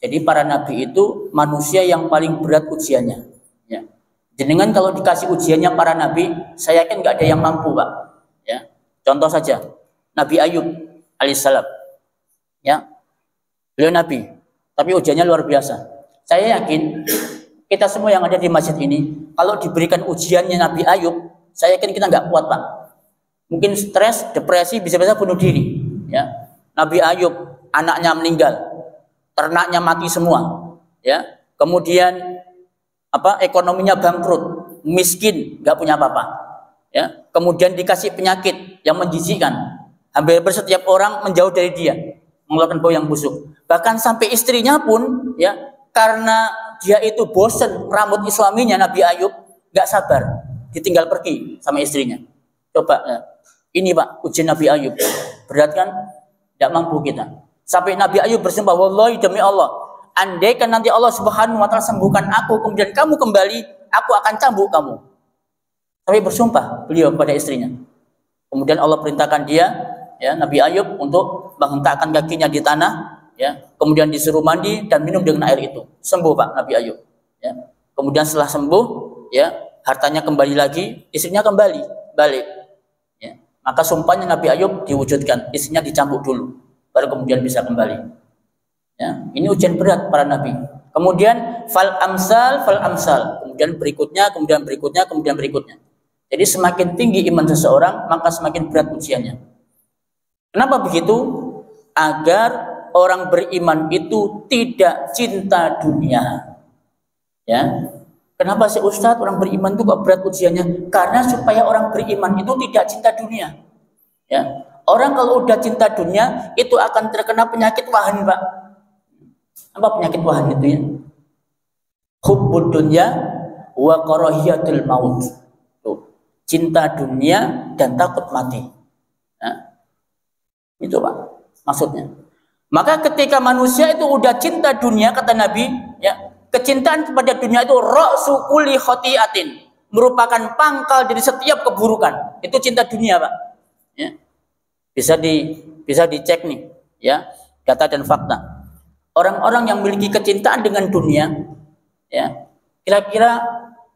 Jadi para nabi itu manusia yang paling berat ujiannya. Ya. Jenengan kalau dikasih ujiannya para nabi, saya yakin nggak ada yang mampu Pak. Ya. Contoh saja, Nabi Ayub alaihissalam. Ya. Beliau nabi, tapi ujiannya luar biasa. Saya yakin kita semua yang ada di masjid ini, kalau diberikan ujiannya Nabi Ayub, saya yakin kita nggak kuat Pak. Mungkin stres, depresi, bisa-bisa bunuh diri. Ya. Nabi Ayub, anaknya meninggal, ternaknya mati semua. Ya. Kemudian ekonominya bangkrut, miskin, nggak punya apa-apa. Ya. Kemudian dikasih penyakit yang menjijikkan, hampir setiap orang menjauh dari dia, mengeluarkan bau yang busuk. Bahkan sampai istrinya pun, ya, karena dia itu bosan rambut suaminya Nabi Ayub, nggak sabar, ditinggal pergi sama istrinya. Coba, ya. Ini Pak, ujian Nabi Ayub, berat kan? Tidak mampu kita. Sampai Nabi Ayub bersumpah, wallahi demi Allah, andaikan nanti Allah Subhanahu Wa Taala sembuhkan aku, kemudian kamu kembali, aku akan cambuk kamu. Sampai bersumpah beliau kepada istrinya. Kemudian Allah perintahkan dia, ya, Nabi Ayub, untuk menghentakkan kakinya di tanah. Ya, kemudian disuruh mandi dan minum dengan air itu. Sembuh Pak Nabi Ayub. Ya. Kemudian setelah sembuh, ya, hartanya kembali lagi, istrinya kembali balik. Ya. Maka sumpahnya Nabi Ayub diwujudkan, istrinya dicambuk dulu, baru kemudian bisa kembali. Ya. Ini ujian berat para nabi. Kemudian fal amsal, kemudian berikutnya, kemudian berikutnya, kemudian berikutnya. Jadi semakin tinggi iman seseorang, maka semakin berat ujiannya. Kenapa begitu? agar orang beriman itu tidak cinta dunia. Ya. Kenapa sih Ustadz orang beriman itu kok berat ujiannya? Karena supaya orang beriman itu tidak cinta dunia. Ya. Orang kalau udah cinta dunia itu akan terkena penyakit wahan, Pak. Apa penyakit wahan itu ya? Hubbud dunya wa karahiyatul maut. Tuh. Cinta dunia dan takut mati. Ya. Itu Pak maksudnya. Maka ketika manusia itu udah cinta dunia, kata Nabi, ya, kecintaan kepada dunia itu ra'su kulli khati'atin, merupakan pangkal dari setiap keburukan. Itu cinta dunia, Pak. Ya. Bisa dicek nih, ya, data dan fakta. Orang-orang yang memiliki kecintaan dengan dunia, ya, kira-kira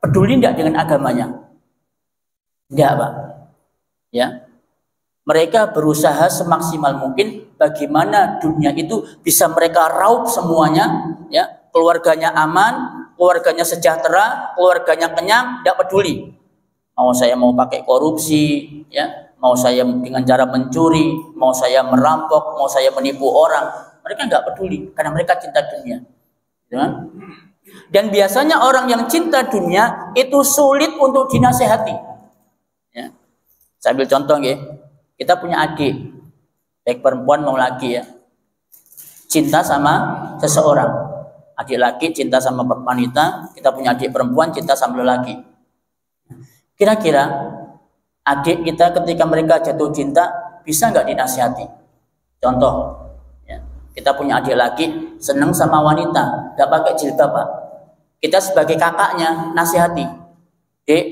peduli tidak dengan agamanya? Tidak, Pak. Ya. Mereka berusaha semaksimal mungkin bagaimana dunia itu bisa mereka raup semuanya, ya, keluarganya aman, keluarganya sejahtera, keluarganya kenyang, tidak peduli. Mau saya mau pakai korupsi, ya, mau saya dengan cara mencuri, mau saya merampok, mau saya menipu orang, mereka nggak peduli karena mereka cinta dunia. Ya. Dan biasanya orang yang cinta dunia itu sulit untuk dinasehati. Ya. Saya ambil contoh, ya. Kita punya adik, baik perempuan mau laki, ya, cinta sama seseorang. Adik laki cinta sama wanita, kita punya adik perempuan cinta sama lelaki. Kira-kira adik kita ketika mereka jatuh cinta bisa nggak dinasihati? Contoh, ya, kita punya adik laki seneng sama wanita, nggak pakai jilbab, Pak. Kita sebagai kakaknya nasihati, Dek,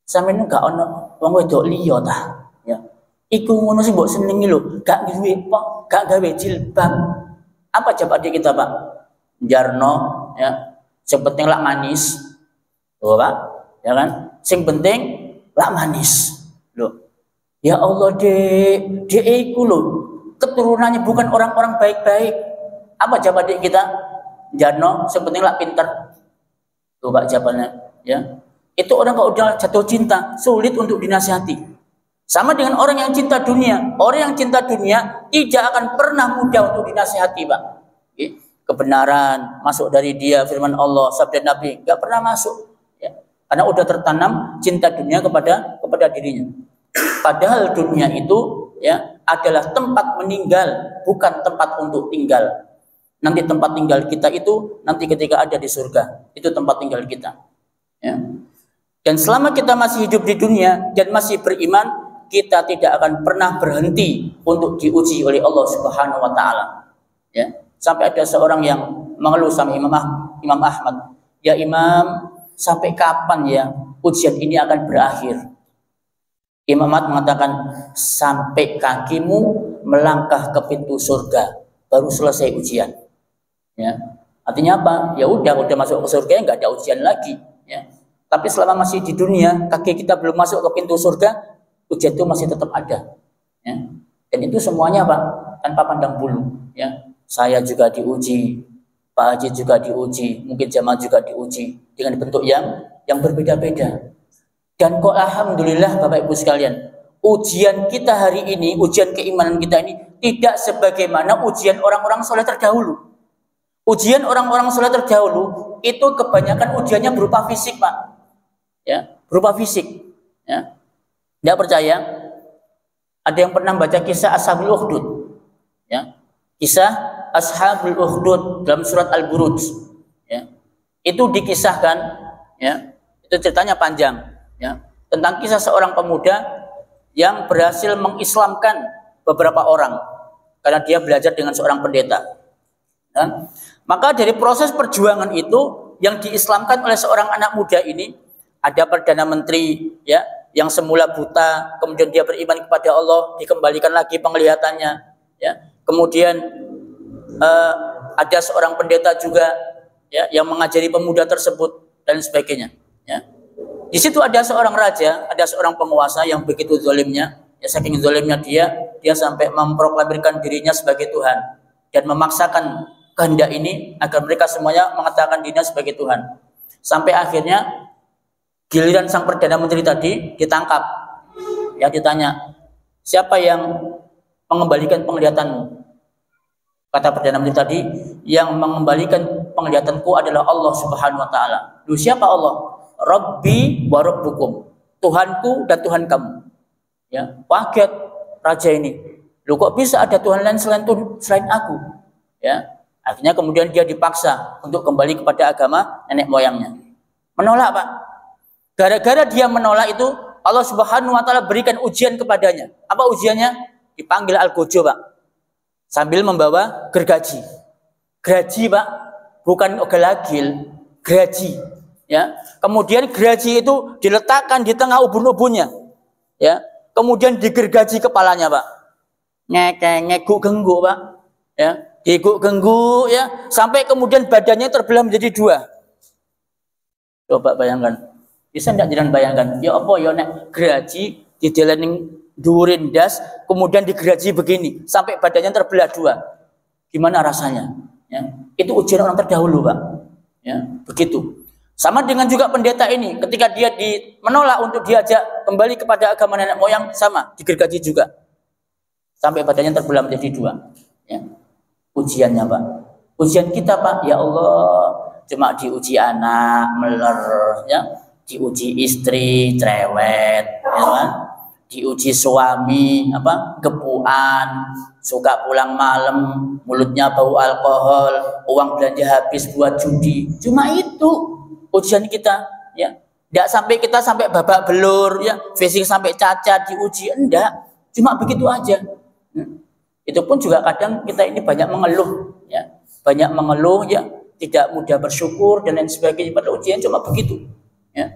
sampeyan nggak ono wong wedok liya ta? Ya. Iku ngono sing mbok senengi lho, gak gawe jilbab. Apa jawab adik kita, Pak? Jarno, ya. Sing penting lak manis. Loh, Pak, ya kan? Sing penting lak manis. Loh. Ya Allah, Dek, Dek iku lho, keturunannya bukan orang-orang baik-baik. Apa jawab adik kita? Jarno, sing penting lak pinter. Tuh, Pak, jawabannya, ya. Itu orang kalau udah jatuh cinta, sulit untuk dinasihati. Sama dengan orang yang cinta dunia. Orang yang cinta dunia tidak akan pernah mudah untuk dinasihati, Pak. Kebenaran masuk dari dia, firman Allah, sabda Nabi, nggak pernah masuk. Ya. Karena udah tertanam cinta dunia kepada dirinya. Padahal dunia itu, ya, adalah tempat meninggal, bukan tempat untuk tinggal. Nanti tempat tinggal kita itu nanti ketika ada di surga, itu tempat tinggal kita. Ya. Dan selama kita masih hidup di dunia dan masih beriman, kita tidak akan pernah berhenti untuk diuji oleh Allah Subhanahu wa taala. Ya. Sampai ada seorang yang mengeluh sama Imam Ahmad, "Ya Imam, sampai kapan ya ujian ini akan berakhir?" Imam Ahmad mengatakan, "Sampai kakimu melangkah ke pintu surga baru selesai ujian." Ya. Artinya apa? Ya udah masuk ke surga, nggak ada ujian lagi. Ya. Tapi selama masih di dunia, kaki kita belum masuk ke pintu surga, ujian itu masih tetap ada. Ya. Dan itu semuanya, Pak, tanpa pandang bulu. Ya. Saya juga diuji, Pak Haji juga diuji, mungkin Jamal juga diuji dengan bentuk yang berbeda-beda. Dan kok alhamdulillah Bapak Ibu sekalian, ujian kita hari ini, ujian keimanan kita ini tidak sebagaimana ujian orang-orang soleh terdahulu. Ujian orang-orang soleh terdahulu itu kebanyakan ujiannya berupa fisik, Pak. Ya, berupa fisik. Ya. Tidak percaya? Ada yang pernah baca kisah Ashabul Ukhdud? Ya. Kisah Ashabul Ukhdud dalam surat Al-Buruj. Ya. Itu dikisahkan, ya. Itu ceritanya panjang, ya. Tentang kisah seorang pemuda yang berhasil mengislamkan beberapa orang karena dia belajar dengan seorang pendeta. Ya. Maka dari proses perjuangan itu yang diislamkan oleh seorang anak muda ini, ada perdana menteri, ya, yang semula buta, kemudian dia beriman kepada Allah, dikembalikan lagi penglihatannya, ya. Kemudian ada seorang pendeta juga, ya, yang mengajari pemuda tersebut dan sebagainya, ya. Di situ ada seorang raja, ada seorang penguasa yang begitu zalimnya, ya, saking zalimnya dia sampai memproklamirkan dirinya sebagai Tuhan dan memaksakan kehendak ini agar mereka semuanya mengatakan dirinya sebagai Tuhan. Sampai akhirnya giliran sang perdana menteri tadi ditangkap. Ya, ditanya, siapa yang mengembalikan penglihatanmu. Kata Perdana Menteri tadi, yang mengembalikan penglihatanku adalah Allah Subhanahu wa taala. Lu siapa Allah? Rabbi wa rabbukum. Tuhanku dan Tuhan kamu. Ya, kaget raja ini. Lu kok bisa ada Tuhan lain selain aku? Ya. Akhirnya kemudian dia dipaksa untuk kembali kepada agama nenek moyangnya. Menolak, Pak. Gara-gara dia menolak itu, Allah Subhanahu wa taala berikan ujian kepadanya. Apa ujiannya? Dipanggil Al-Gojo, Pak. Sambil membawa gergaji. Gergaji, Pak, bukan ogalagil, gergaji. Ya. Kemudian gergaji itu diletakkan di tengah ubun-ubunnya. Ya. Kemudian digergaji kepalanya, Pak. Ngeguk gengguk, Pak. Ya, diguk gengguk ya, sampai kemudian badannya terbelah menjadi dua. Coba bayangkan. Bisa enggak jangan bayangkan? Ya apa ya nek gergaji didelening dhuwurin ndas, kemudian digeraji begini sampai badannya terbelah dua. Gimana rasanya? Ya, itu ujian orang terdahulu, Pak. Ya, begitu. Sama dengan juga pendeta ini, ketika dia menolak untuk diajak kembali kepada agama nenek moyang, sama digergaji juga sampai badannya terbelah menjadi dua. Ya. Ujiannya, Pak. Ujian kita, Pak, ya Allah, cuma diuji anak meler, ya, diuji istri cerewet, ya kan? Diuji suami gepuan, suka pulang malam, mulutnya bau alkohol, uang belanja habis buat judi. Cuma itu ujian kita, ya. Enggak sampai kita sampai babak belur, ya, fisik sampai cacat diuji, enggak. Cuma begitu aja. Itu pun juga kadang kita ini banyak mengeluh, ya. Banyak mengeluh, ya, tidak mudah bersyukur dan lain sebagainya. Pada ujian cuma begitu, ya.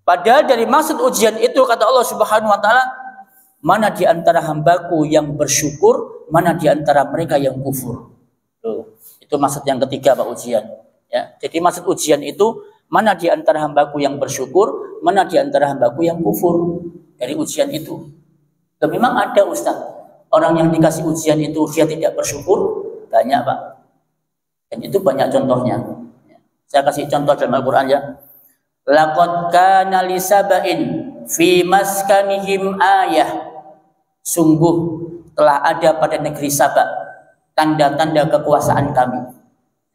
Padahal dari maksud ujian itu kata Allah Subhanahu wa taala, mana di antara hambaku yang bersyukur, mana di antara mereka yang kufur. Tuh, itu maksud yang ketiga, Pak, ujian. Ya, jadi maksud ujian itu mana di antara hambaku yang bersyukur, mana di antara hambaku yang kufur. Dari ujian itu. Dan memang ada, Ustaz, orang yang dikasih ujian itu dia tidak bersyukur, banyak, Pak. Dan itu banyak contohnya. Saya kasih contoh dalam Al-Quran, ya. Laqad kana li sab'in fi maskanihim ayah. Sungguh telah ada pada negeri Sabak tanda-tanda kekuasaan kami.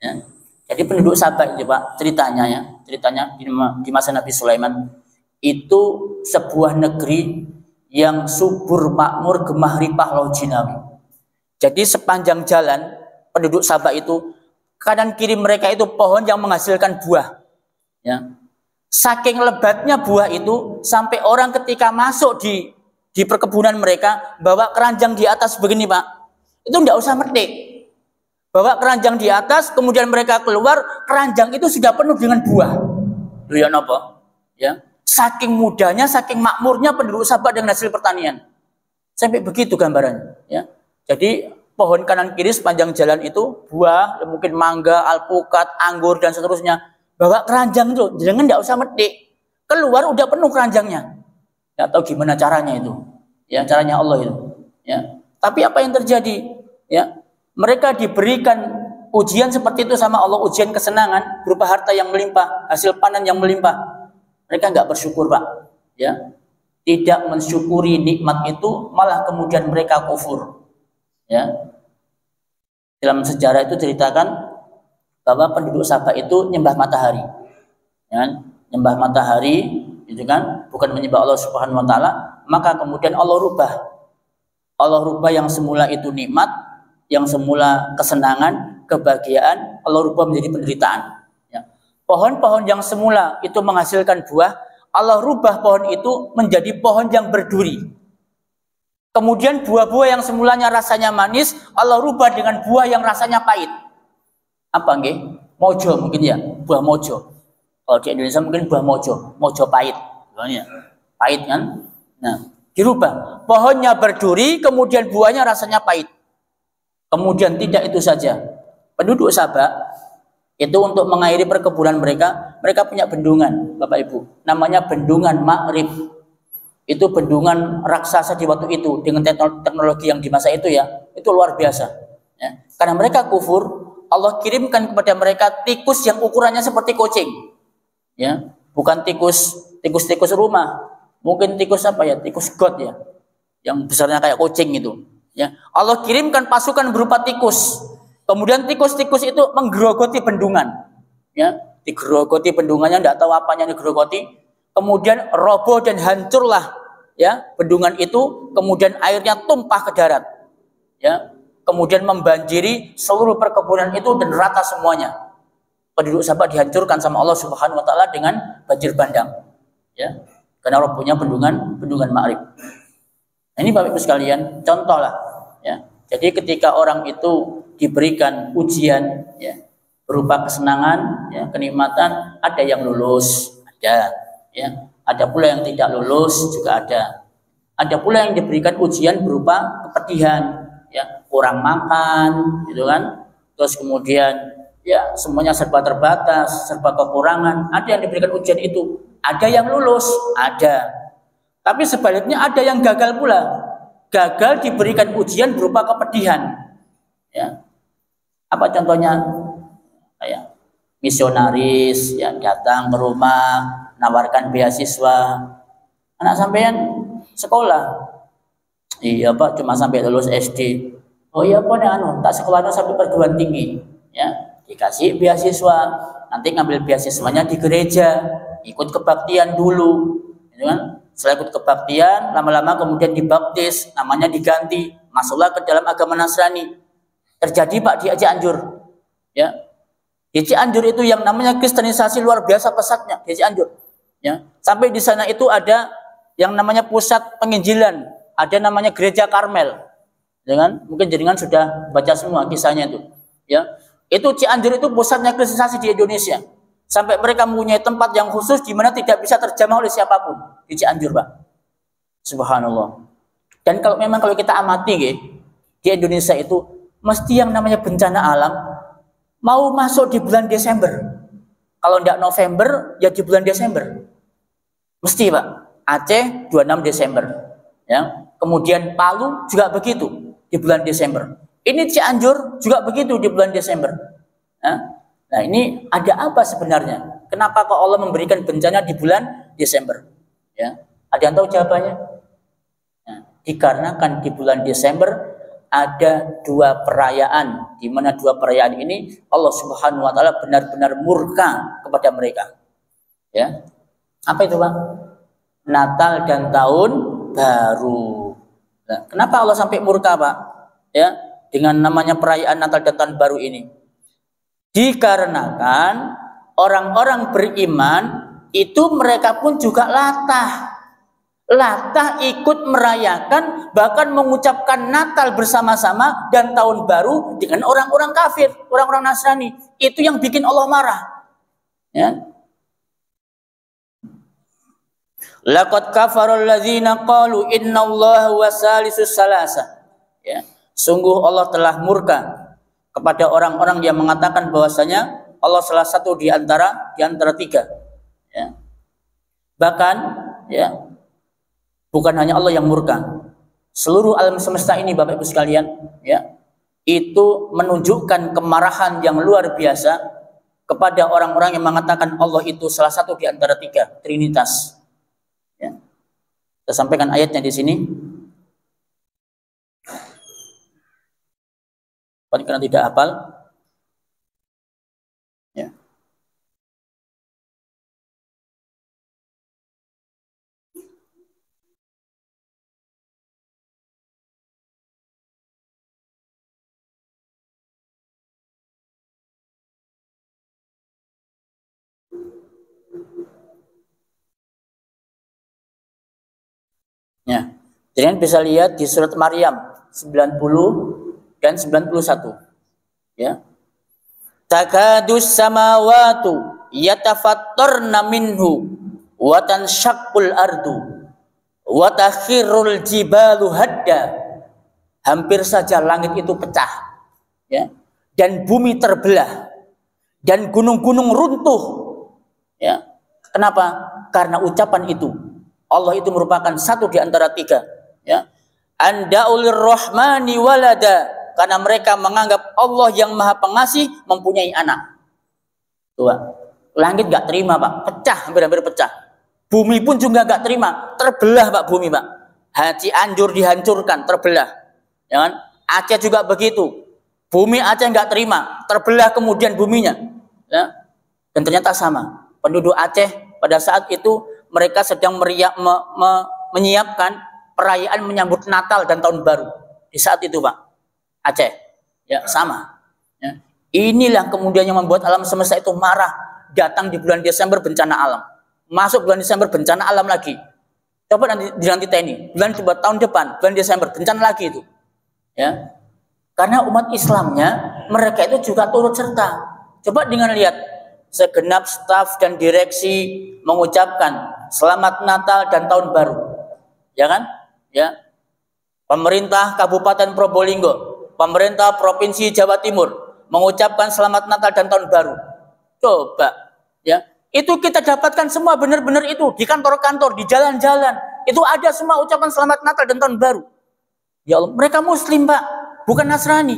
Ya. Jadi penduduk Sabak itu, Pak, ceritanya, ya, ceritanya di masa Nabi Sulaiman itu sebuah negeri yang subur, makmur, gemah ripah laut jinawi. Jadi sepanjang jalan penduduk Sabak itu kanan kiri mereka itu pohon yang menghasilkan buah. Ya. Saking lebatnya buah itu sampai orang ketika masuk di perkebunan mereka bawa keranjang di atas begini, Pak. Itu enggak usah metik. Bawa keranjang di atas, kemudian mereka keluar, keranjang itu sudah penuh dengan buah. Loh ya napa? Ya. Saking mudahnya, saking makmurnya penduduk Sabak dengan hasil pertanian. Sampai begitu gambarannya, ya. Jadi pohon kanan kiri sepanjang jalan itu buah, mungkin mangga, alpukat, anggur dan seterusnya. Bawa keranjang itu, jangan enggak usah metik. Keluar udah penuh keranjangnya. Enggak tahu gimana caranya itu. Ya, caranya Allah itu. Ya. Tapi apa yang terjadi? Ya. Mereka diberikan ujian seperti itu sama Allah, ujian kesenangan berupa harta yang melimpah, hasil panen yang melimpah. Mereka enggak bersyukur, Pak. Ya. Tidak mensyukuri nikmat itu, malah kemudian mereka kufur. Ya. Dalam sejarah itu ceritakan bahwa penduduk Sabak itu nyembah matahari, ya, nyembah matahari, itu kan, bukan menyembah Allah Subhanahu Wa Taala. Maka kemudian Allah rubah yang semula itu nikmat, yang semula kesenangan, kebahagiaan, Allah rubah menjadi penderitaan. Ya. Pohon-pohon yang semula itu menghasilkan buah, Allah rubah pohon itu menjadi pohon yang berduri. Kemudian buah-buah yang semulanya rasanya manis, Allah rubah dengan buah yang rasanya pahit. Apa nggih? Mojo mungkin, ya, buah mojo. Kalau di Indonesia mungkin buah mojo, mojo pahit, ya. Pahit kan? Nah, dirubah. Pohonnya berduri, kemudian buahnya rasanya pahit. Kemudian tidak itu saja. Penduduk Sabak itu untuk mengairi perkebunan mereka punya bendungan, Bapak Ibu. Namanya bendungan Ma'rib. Itu bendungan raksasa di waktu itu dengan teknologi yang di masa itu, ya. Itu luar biasa. Ya. Karena mereka kufur, Allah kirimkan kepada mereka tikus yang ukurannya seperti kucing, ya, bukan tikus rumah, mungkin tikus apa, ya, tikus got, ya, yang besarnya kayak kucing itu, Ya, Allah kirimkan pasukan berupa tikus. Kemudian tikus-tikus itu menggerogoti bendungan. Ya, digerogoti bendungannya, tidak tahu apanya digerogoti. Kemudian roboh dan hancurlah ya bendungan itu. Kemudian airnya tumpah ke darat. Ya, kemudian membanjiri seluruh perkebunan itu dan rata semuanya. Penduduk Sabah dihancurkan sama Allah Subhanahu wa taala dengan banjir bandang. Ya. Karena Allah punya bendungan Ma'rib. Nah, ini Bapak Ibu sekalian, contoh lah ya. Jadi ketika orang itu diberikan ujian ya, berupa kesenangan, ya, kenikmatan, ada yang lulus, ada ya. Ada pula yang tidak lulus juga ada. Ada pula yang diberikan ujian berupa kepedihan, ya, kurang makan, gitu kan. Terus kemudian ya semuanya serba terbatas, serba kekurangan. Ada yang diberikan ujian itu, ada yang lulus, ada. Tapi sebaliknya ada yang gagal pula. Gagal diberikan ujian berupa kepedihan. Ya. Apa contohnya? Kayak misionaris yang datang ke rumah, nawarkan beasiswa. Anak sampean sekolah. Iya Pak, cuma sampai lulus SD. Oh iya Pak, tak sekolahnya sampai perguruan tinggi. Ya. Dikasih beasiswa, nanti ngambil beasiswanya di gereja, ikut kebaktian dulu, gitu kan? Setelah ikut kebaktian, lama-lama kemudian dibaptis, namanya diganti, masuklah ke dalam agama Nasrani. Terjadi Pak di Cianjur, ya. Di Cianjur itu yang namanya kristenisasi luar biasa pesatnya di Cianjur, ya. Sampai di sana itu ada yang namanya pusat penginjilan, ada namanya gereja Karmel, ya kan? Mungkin jenengan sudah baca semua kisahnya itu, ya. Itu Cianjur itu pusatnya kristenisasi di Indonesia. Sampai mereka mempunyai tempat yang khusus di mana tidak bisa terjamah oleh siapapun di Cianjur, Pak. Subhanallah. Dan kalau kita amati di Indonesia itu mesti yang namanya bencana alam mau masuk di bulan Desember. Kalau tidak November ya di bulan Desember. Mesti, Pak. Aceh 26 Desember. Ya. Kemudian Palu juga begitu di bulan Desember. Ini Cianjur juga begitu di bulan Desember. Nah ini ada apa sebenarnya? Kenapa kok Allah memberikan bencana di bulan Desember? Ya, ada yang tahu jawabannya? Nah, dikarenakan di bulan Desember ada dua perayaan, di mana dua perayaan ini Allah Subhanahu Wa Taala benar-benar murka kepada mereka. Ya, apa itu Pak? Natal dan Tahun Baru. Nah, kenapa Allah sampai murka Pak? Ya. Dengan namanya perayaan Natal dan Tahun Baru ini. Dikarenakan orang-orang beriman itu mereka pun juga latah. Latah ikut merayakan, bahkan mengucapkan Natal bersama-sama dan Tahun Baru dengan orang-orang kafir, orang-orang Nasrani. Itu yang bikin Allah marah. Ya. Laqad kafarul ladzina qalu innallaha huwa salisus salasa. Ya. Sungguh Allah telah murka kepada orang-orang yang mengatakan bahwasanya Allah salah satu di antara tiga. Ya. Bahkan, ya, bukan hanya Allah yang murka, seluruh alam semesta ini, Bapak Ibu sekalian, ya, itu menunjukkan kemarahan yang luar biasa kepada orang-orang yang mengatakan Allah itu salah satu di antara tiga, Trinitas. Ya. Saya sampaikan ayatnya di sini. Karena tidak hafal, ya. Ya. Jadi bisa lihat di surat Maryam 90 dan 91. Ya. Takadus samawatu yatafattarna minhu wa tanshaqqul ardu wa takhirrul jibalu hadda. Hampir saja langit itu pecah, ya. Dan bumi terbelah dan gunung-gunung runtuh, ya. Kenapa? Karena ucapan itu Allah itu merupakan satu di antara tiga, ya. Andaulir rahmani walada, karena mereka menganggap Allah yang maha pengasih mempunyai anak. Tuh, langit gak terima Pak, pecah, hampir-hampir pecah. Bumi pun juga gak terima, terbelah Pak bumi Pak. Cianjur dihancurkan, terbelah. Ya kan? Aceh juga begitu. Bumi Aceh nggak terima, terbelah kemudian buminya. Ya. Dan ternyata sama. Penduduk Aceh pada saat itu mereka sedang menyiapkan perayaan menyambut Natal dan Tahun Baru. Di saat itu, Pak. Aceh. Ya, sama. Ya. Inilah kemudian yang membuat alam semesta itu marah. Datang di bulan Desember bencana alam. Masuk bulan Desember bencana alam lagi. Coba nanti TNI. Tahun depan, bulan Desember bencana lagi itu. Ya. Karena umat Islamnya mereka itu juga turut serta. Coba dengan lihat segenap staf dan direksi mengucapkan selamat Natal dan Tahun Baru. Ya kan? Ya. Pemerintah Kabupaten Probolinggo, pemerintah Provinsi Jawa Timur mengucapkan selamat Natal dan Tahun Baru. Coba, ya. Itu kita dapatkan semua benar-benar itu di kantor-kantor, di jalan-jalan. Itu ada semua ucapan selamat Natal dan Tahun Baru. Ya Allah, mereka Muslim, Pak, bukan Nasrani.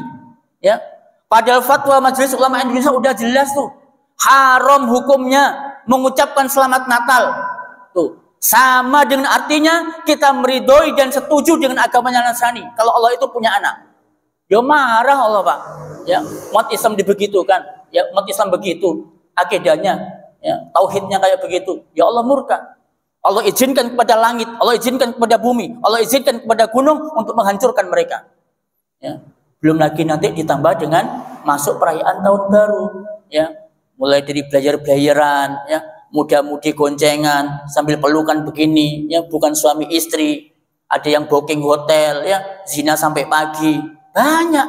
Ya. Padahal fatwa Majelis Ulama Indonesia udah jelas tuh. Haram hukumnya mengucapkan selamat Natal. Tuh, sama dengan artinya kita meridhoi dan setuju dengan agamanya Nasrani. Kalau Allah itu punya anak. Ya marah Allah, Pak. Ya, umat Islam dibegitukan. Ya, umat Islam begitu akidahnya, ya, tauhidnya kayak begitu. Ya Allah murka. Allah izinkan kepada langit, Allah izinkan kepada bumi, Allah izinkan kepada gunung untuk menghancurkan mereka. Ya. Belum lagi nanti ditambah dengan masuk perayaan Tahun Baru, ya. Mulai dari belajar-belajaran, ya, muda-mudi goncengan sambil pelukan begini, ya, bukan suami istri. Ada yang booking hotel, ya, zina sampai pagi. Banyak.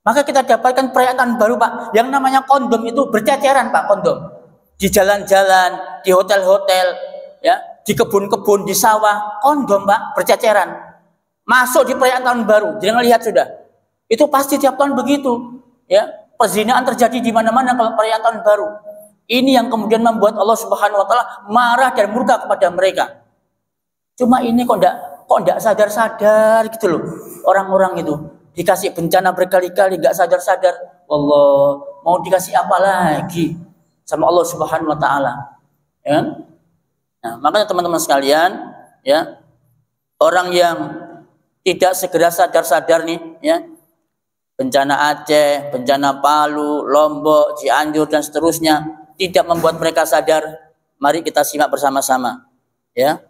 Maka kita dapatkan perayaan Tahun Baru, Pak. Yang namanya kondom itu berceceran, Pak, kondom. Di jalan-jalan, di hotel-hotel, ya, di kebun-kebun, di sawah, kondom, Pak, berceceran. Masuk di perayaan Tahun Baru. Jangan lihat sudah. Itu pasti tiap tahun begitu, ya. Perzinaan terjadi di mana-mana kalau perayaan Tahun Baru. Ini yang kemudian membuat Allah Subhanahu wa taala marah dan murka kepada mereka. Cuma ini kok enggak sadar-sadar gitu loh. Orang-orang itu dikasih bencana berkali-kali enggak sadar-sadar. Allah, mau dikasih apa lagi sama Allah Subhanahu wa taala? Ya. Nah, makanya teman-teman sekalian, ya, orang yang tidak segera sadar-sadar nih, ya, bencana Aceh, bencana Palu, Lombok, Cianjur dan seterusnya tidak membuat mereka sadar. Mari kita simak bersama-sama, ya.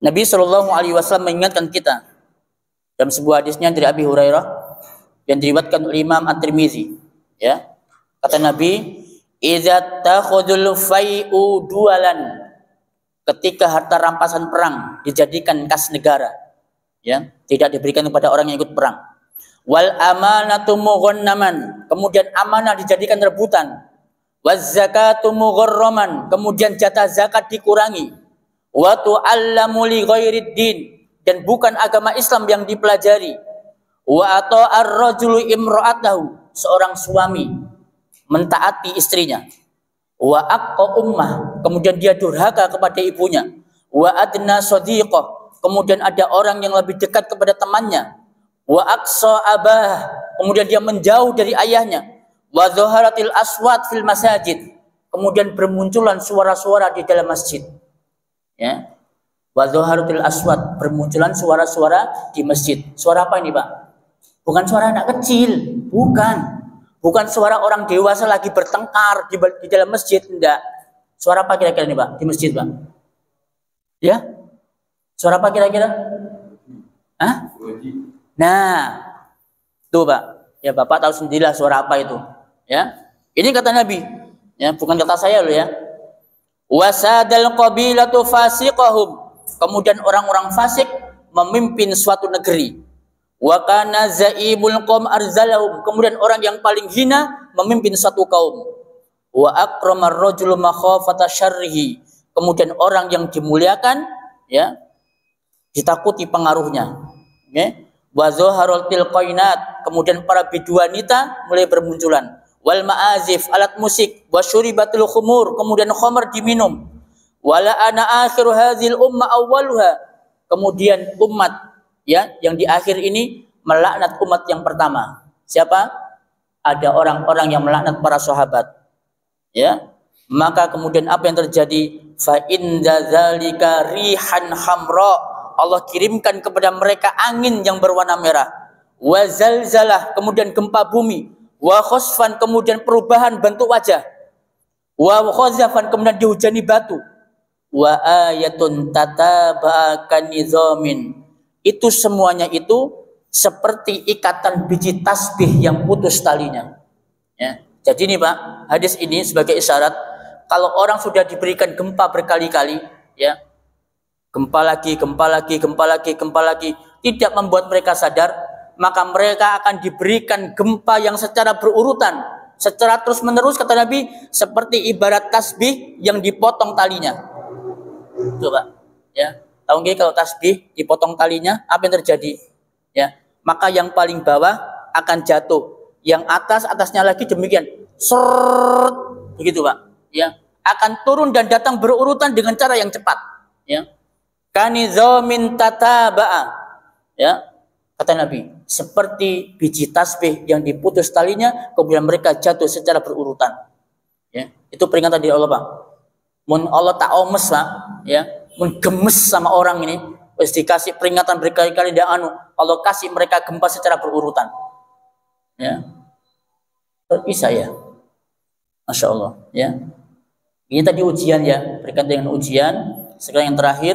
Nabi Shallallahu Alaihi Wasallam mengingatkan kita dalam sebuah hadisnya dari Abi Hurairah yang diriwayatkan oleh Imam At-Tirmizi, ya. Kata Nabi, "Idza takhudul fai'u dualan." Ketika harta rampasan perang dijadikan kas negara, ya, tidak diberikan kepada orang yang ikut perang. Wal amanatu mughannaman, kemudian amanah dijadikan rebutan. Waz zakatu mugharraman, kemudian jatah zakat dikurangi. Wa tu'allamu li ghairid din, dan bukan agama Islam yang dipelajari. Wa ata'ar rajulu imra'atahu, seorang suami mentaati istrinya. Wa aqqa ummah, kemudian dia durhaka kepada ibunya. Wa adna sadiqah, kemudian ada orang yang lebih dekat kepada temannya. Wa aqsa abah, kemudian dia menjauh dari ayahnya. Wa dhaharatil aswat fil masajid, kemudian bermunculan suara-suara di dalam masjid, ya. Wa dhaharatil aswat, bermunculan suara-suara di masjid. Suara apa ini, Pak? Bukan suara anak kecil, bukan suara orang dewasa lagi bertengkar di dalam masjid, enggak. Suara apa kira-kira ini, Pak, di masjid, Pak? Ya? Suara apa kira-kira? Hah? Nah, tuh, Pak. Ya, Bapak tahu sendirilah suara apa itu. Ya. Ini kata Nabi. Ya, bukan kata saya loh, ya. Wasadal qabilatu fasiqahum. Kemudian orang-orang fasik memimpin suatu negeri. Wa kana zaimul qaum arzalahum. Kemudian orang yang paling hina memimpin suatu kaum. Wa akramar rajulu makhafata syarrihi. Kemudian orang yang dimuliakan, ya, ditakuti pengaruhnya. Ya. Wa zaharul tilqainat, kemudian para biduanita mulai bermunculan. Wal ma'azif, alat musik. Wa syuribatul khumur, kemudian khamar diminum. Wala ana akhiru hadzal umma awwaluha, kemudian umat, ya, yang di akhir ini melaknat umat yang pertama. Siapa? Ada orang-orang yang melaknat para sahabat, ya. Maka kemudian apa yang terjadi? Fa inda dzalika rihan hamra, Allah kirimkan kepada mereka angin yang berwarna merah. Wa zalzalah, kemudian gempa bumi. Wa khosfan, kemudian perubahan bentuk wajah. Wa khozafan, kemudian dihujani batu. Wa ayatun tataba'a kanizamin. Itu semuanya itu seperti ikatan biji tasbih yang putus talinya. Ya. Jadi ini Pak, hadis ini sebagai isyarat kalau orang sudah diberikan gempa berkali-kali, ya, gempa lagi, tidak membuat mereka sadar, maka mereka akan diberikan gempa yang secara berurutan, secara terus-menerus, kata Nabi, seperti ibarat tasbih yang dipotong talinya. Coba, ya, tahu nggak kalau tasbih dipotong talinya, apa yang terjadi? Ya, maka yang paling bawah akan jatuh. Yang atasnya lagi demikian, seret, begitu Pak, ya, akan turun dan datang berurutan dengan cara yang cepat, ya. Kanizamin tataba'a, ya, kata Nabi, seperti biji tasbih yang diputus talinya, kemudian mereka jatuh secara berurutan, ya. Itu peringatan dari Allah Pak. Mun Allah tak omes Pak, ya, mun gemes sama orang ini, wis dikasih peringatan berkali-kali dan Allah kasih mereka gempa secara berurutan, ya. Bisa ya, Masya Allah, ya. Ini tadi ujian ya, berkaitan dengan ujian. Sekarang yang terakhir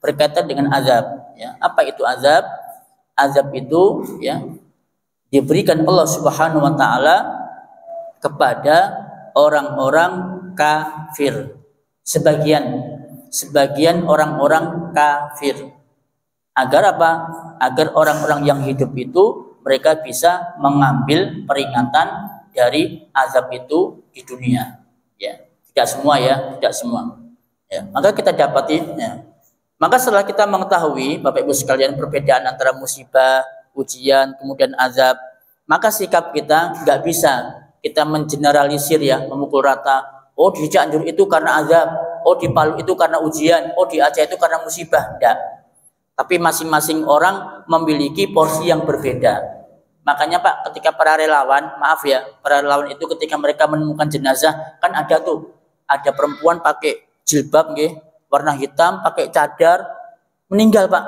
berkaitan dengan azab, ya. Apa itu azab? Azab itu, ya, diberikan Allah Subhanahu wa taala kepada orang-orang kafir. Sebagian orang-orang kafir. Agar apa? Agar orang-orang yang hidup itu mereka bisa mengambil peringatan dari azab itu di dunia, ya. Tidak semua ya, tidak semua, ya. Maka kita dapati, ya. Maka setelah kita mengetahui Bapak Ibu sekalian perbedaan antara musibah, ujian, kemudian azab, maka sikap kita nggak bisa kita mengeneralisir, ya, memukul rata. Oh, di Cianjur itu karena azab, oh di Palu itu karena ujian, oh di Aceh itu karena musibah. Tidak. Tapi masing-masing orang memiliki porsi yang berbeda. Makanya Pak, ketika para relawan, maaf ya, para relawan itu ketika mereka menemukan jenazah, kan ada tuh, ada perempuan pakai jilbab, warna hitam, pakai cadar, meninggal Pak,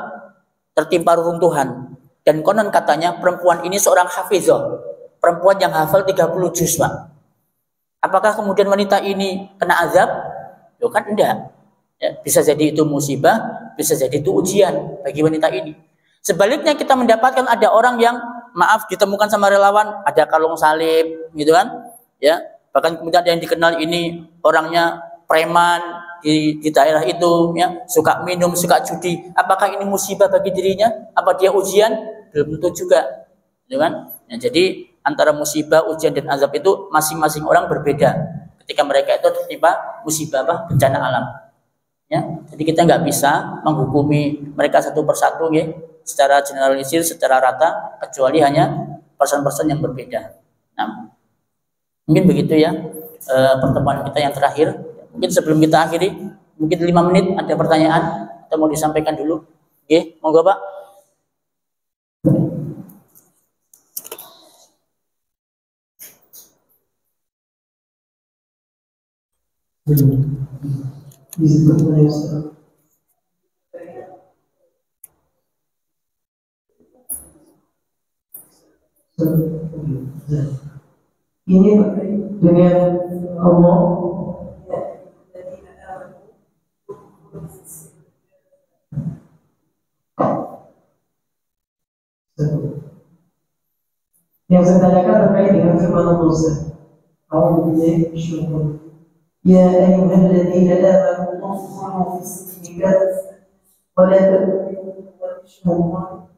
tertimpa reruntuhan. Dan konon katanya perempuan ini seorang hafizah, perempuan yang hafal 30 juz Pak. Apakah kemudian wanita ini kena azab? Loh kan enggak. Ya, bisa jadi itu musibah, bisa jadi itu ujian bagi wanita ini. Sebaliknya kita mendapatkan ada orang yang maaf ditemukan sama relawan ada kalung salib, gitu kan, ya. Bahkan kemudian ada yang dikenal ini orangnya preman di daerah itu, ya, suka minum, suka judi. Apakah ini musibah bagi dirinya? Apa dia ujian? Belum tentu juga, gitu kan. Ya, jadi antara musibah, ujian dan azab itu masing-masing orang berbeda ketika mereka itu tertimpa musibah, bencana alam, ya. Jadi kita nggak bisa menghukumi mereka satu persatu, ya, secara generalisir, secara rata, kecuali hanya person-person yang berbeda. Nah, mungkin begitu ya pertemuan kita yang terakhir. Mungkin sebelum kita akhiri, mungkin 5 menit ada pertanyaan atau mau disampaikan dulu. Oke, monggo Pak. Ini dengan Allah yang saya tanyakan terkait dengan firman Allah. A'udzubillahi minasyaitonir rajim. Ya ayyuhalladzina amanu qulu fisabilillah wa la taqutu wa tashhadu.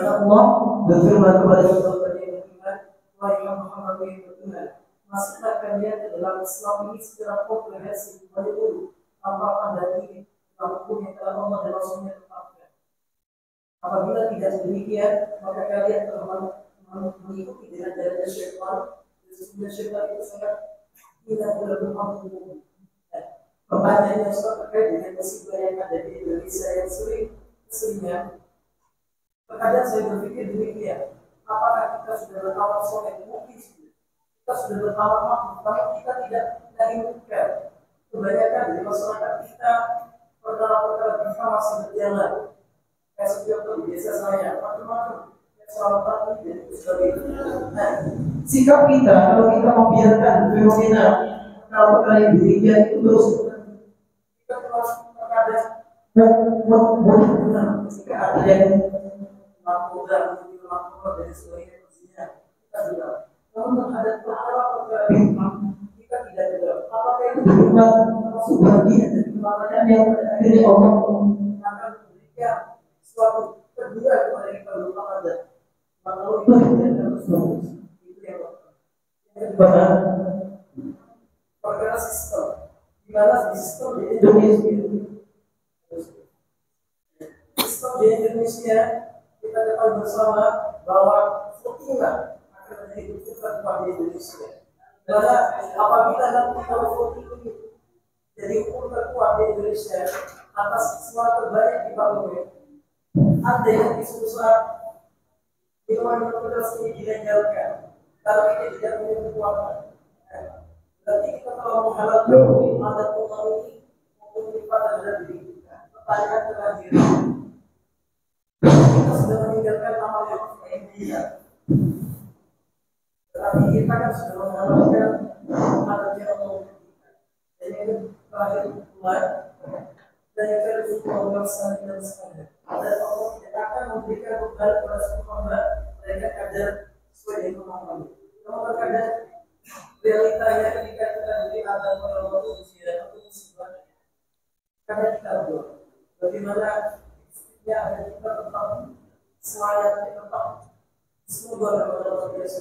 Allah berfirman kepada kita beriman, wahai Muhammad beriman, masuklah kalian ke dalam Islam ini secara komprehensif, menyeluruh tanpa pandang hukum yang telah Allah dan Rasulnya tetapkan. Apabila tidak demikian, maka kalian telah mengikuti dengan jalan syaitan, dan sesungguhnya syaitan itu sangat tidak berpengaruh. Pertanyaan yang sudah terkait dengan musibah yang ada di Indonesia yang seringnya terkadang saya berpikir demikian, apakah kita sudah bertawar soleh? Mungkin kita sudah bertawar mampu, tapi kita tidak inginkan. Kebanyakan dari masyarakat kita perkara-perkara kita masih berjalan. Kayak seperti biasa saya, macam-macam keselamatan ini dan sebagainya. Nah, sikap kita kalau kita membiarkan fenomena perkara-perkara yang demikian itu terus, kita terus terkadang benar jika ada yang melakukan dari sebagainya kita bilang. Namun ada perkara-perkara kita tidak bilang. Apakah itu bukan termasuk bagian dari kemarahan yang akhirnya Allah akan memberikan suatu kedua kepada kita lupa ada. Maka itu tidak harus bagus. Itu yang kedua, perkara sistem. Di mana sistem di Indonesia? Sistem di Indonesia kita ketahui bersama bahwa votinglah akan menjadi keputusan di Indonesia. Karena apabila nanti kalau voting ini jadi hukum terkuat di Indonesia atas suara terbaik di parlemen, ada yang disusah minuman keras ini dilegalkan kalau kita tidak punya kekuatan. Berarti kita kalau menghalalkan adat umum ini untuk pada diri kita. Pertanyaan terakhir, kita sudah meninggalkan amal yang dia. Tetapi kita kan sudah menghalalkan adat yang umum. Dan yang terakhir mulai dan yang kedua melaksanakan dan sekalian. Dan Allah tidak akan memberikan beban kepada semua hamba mereka kadar sesuai dengan kemampuan. Namun terkadang realitanya ketika kita diberi adat oleh Allah itu usia atau musibah. Karena kita berdoa, bagaimana ya ada kita tetap selayaknya tetap semoga kepada Allah biasa.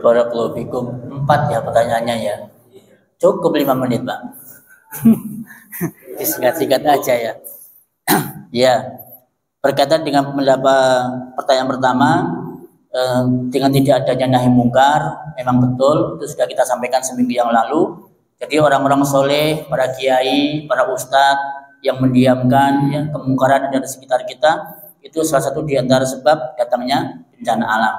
Barakallahu fikum. 4 ya pertanyaannya ya. Cukup 5 menit, Pak. Disingkat-singkat aja ya. Ya, berkaitan dengan pertanyaan pertama, dengan tidak adanya nahi mungkar, memang betul itu sudah kita sampaikan seminggu yang lalu. Jadi orang-orang soleh, para kiai, para ustadz yang mendiamkan ya, kemungkaran ada di sekitar kita, itu salah satu di antara sebab datangnya bencana alam.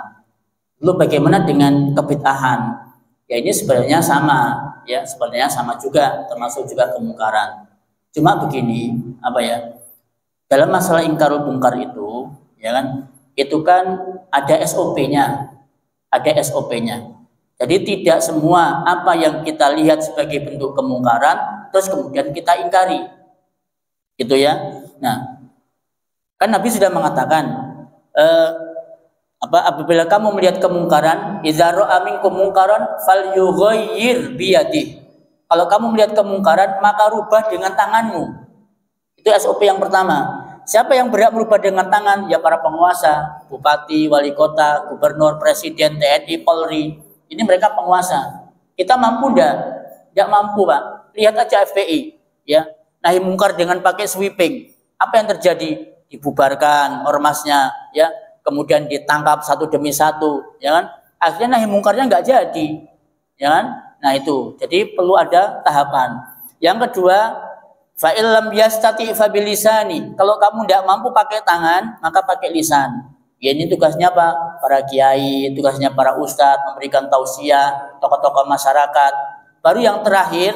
Lalu bagaimana dengan kebid'ahan? Ya ini sebenarnya sama, ya sebenarnya sama juga, termasuk juga kemungkaran. Cuma begini, apa ya? Dalam masalah ingkarul mungkar itu, ya kan, itu kan ada SOP-nya, ada SOP-nya. Jadi tidak semua apa yang kita lihat sebagai bentuk kemungkaran, terus kemudian kita ingkari, gitu ya. Nah, kan Nabi sudah mengatakan, apabila kamu melihat kemungkaran, idza ra'a minkum mungkaran falyughayyir biyadihi. Kalau kamu melihat kemungkaran, maka rubah dengan tanganmu. Itu SOP yang pertama. Siapa yang berhak merubah dengan tangan? Ya para penguasa, bupati, wali kota, gubernur, presiden, TNI, Polri. Ini mereka penguasa. Kita mampu enggak? Enggak mampu, Pak. Lihat aja FPI, ya. Nahi mungkar dengan pakai sweeping. Apa yang terjadi? Dibubarkan ormasnya, ya. Kemudian ditangkap satu demi satu, ya kan? Akhirnya nahi mungkarnya enggak jadi, ya kan? Nah itu, jadi perlu ada tahapan. Yang kedua, fa'il lam yastati fa bilisani. Kalau kamu tidak mampu pakai tangan, maka pakai lisan. Ya ini tugasnya apa? Para kiai, tugasnya para ustadz memberikan tausiah, tokoh-tokoh masyarakat. Baru yang terakhir,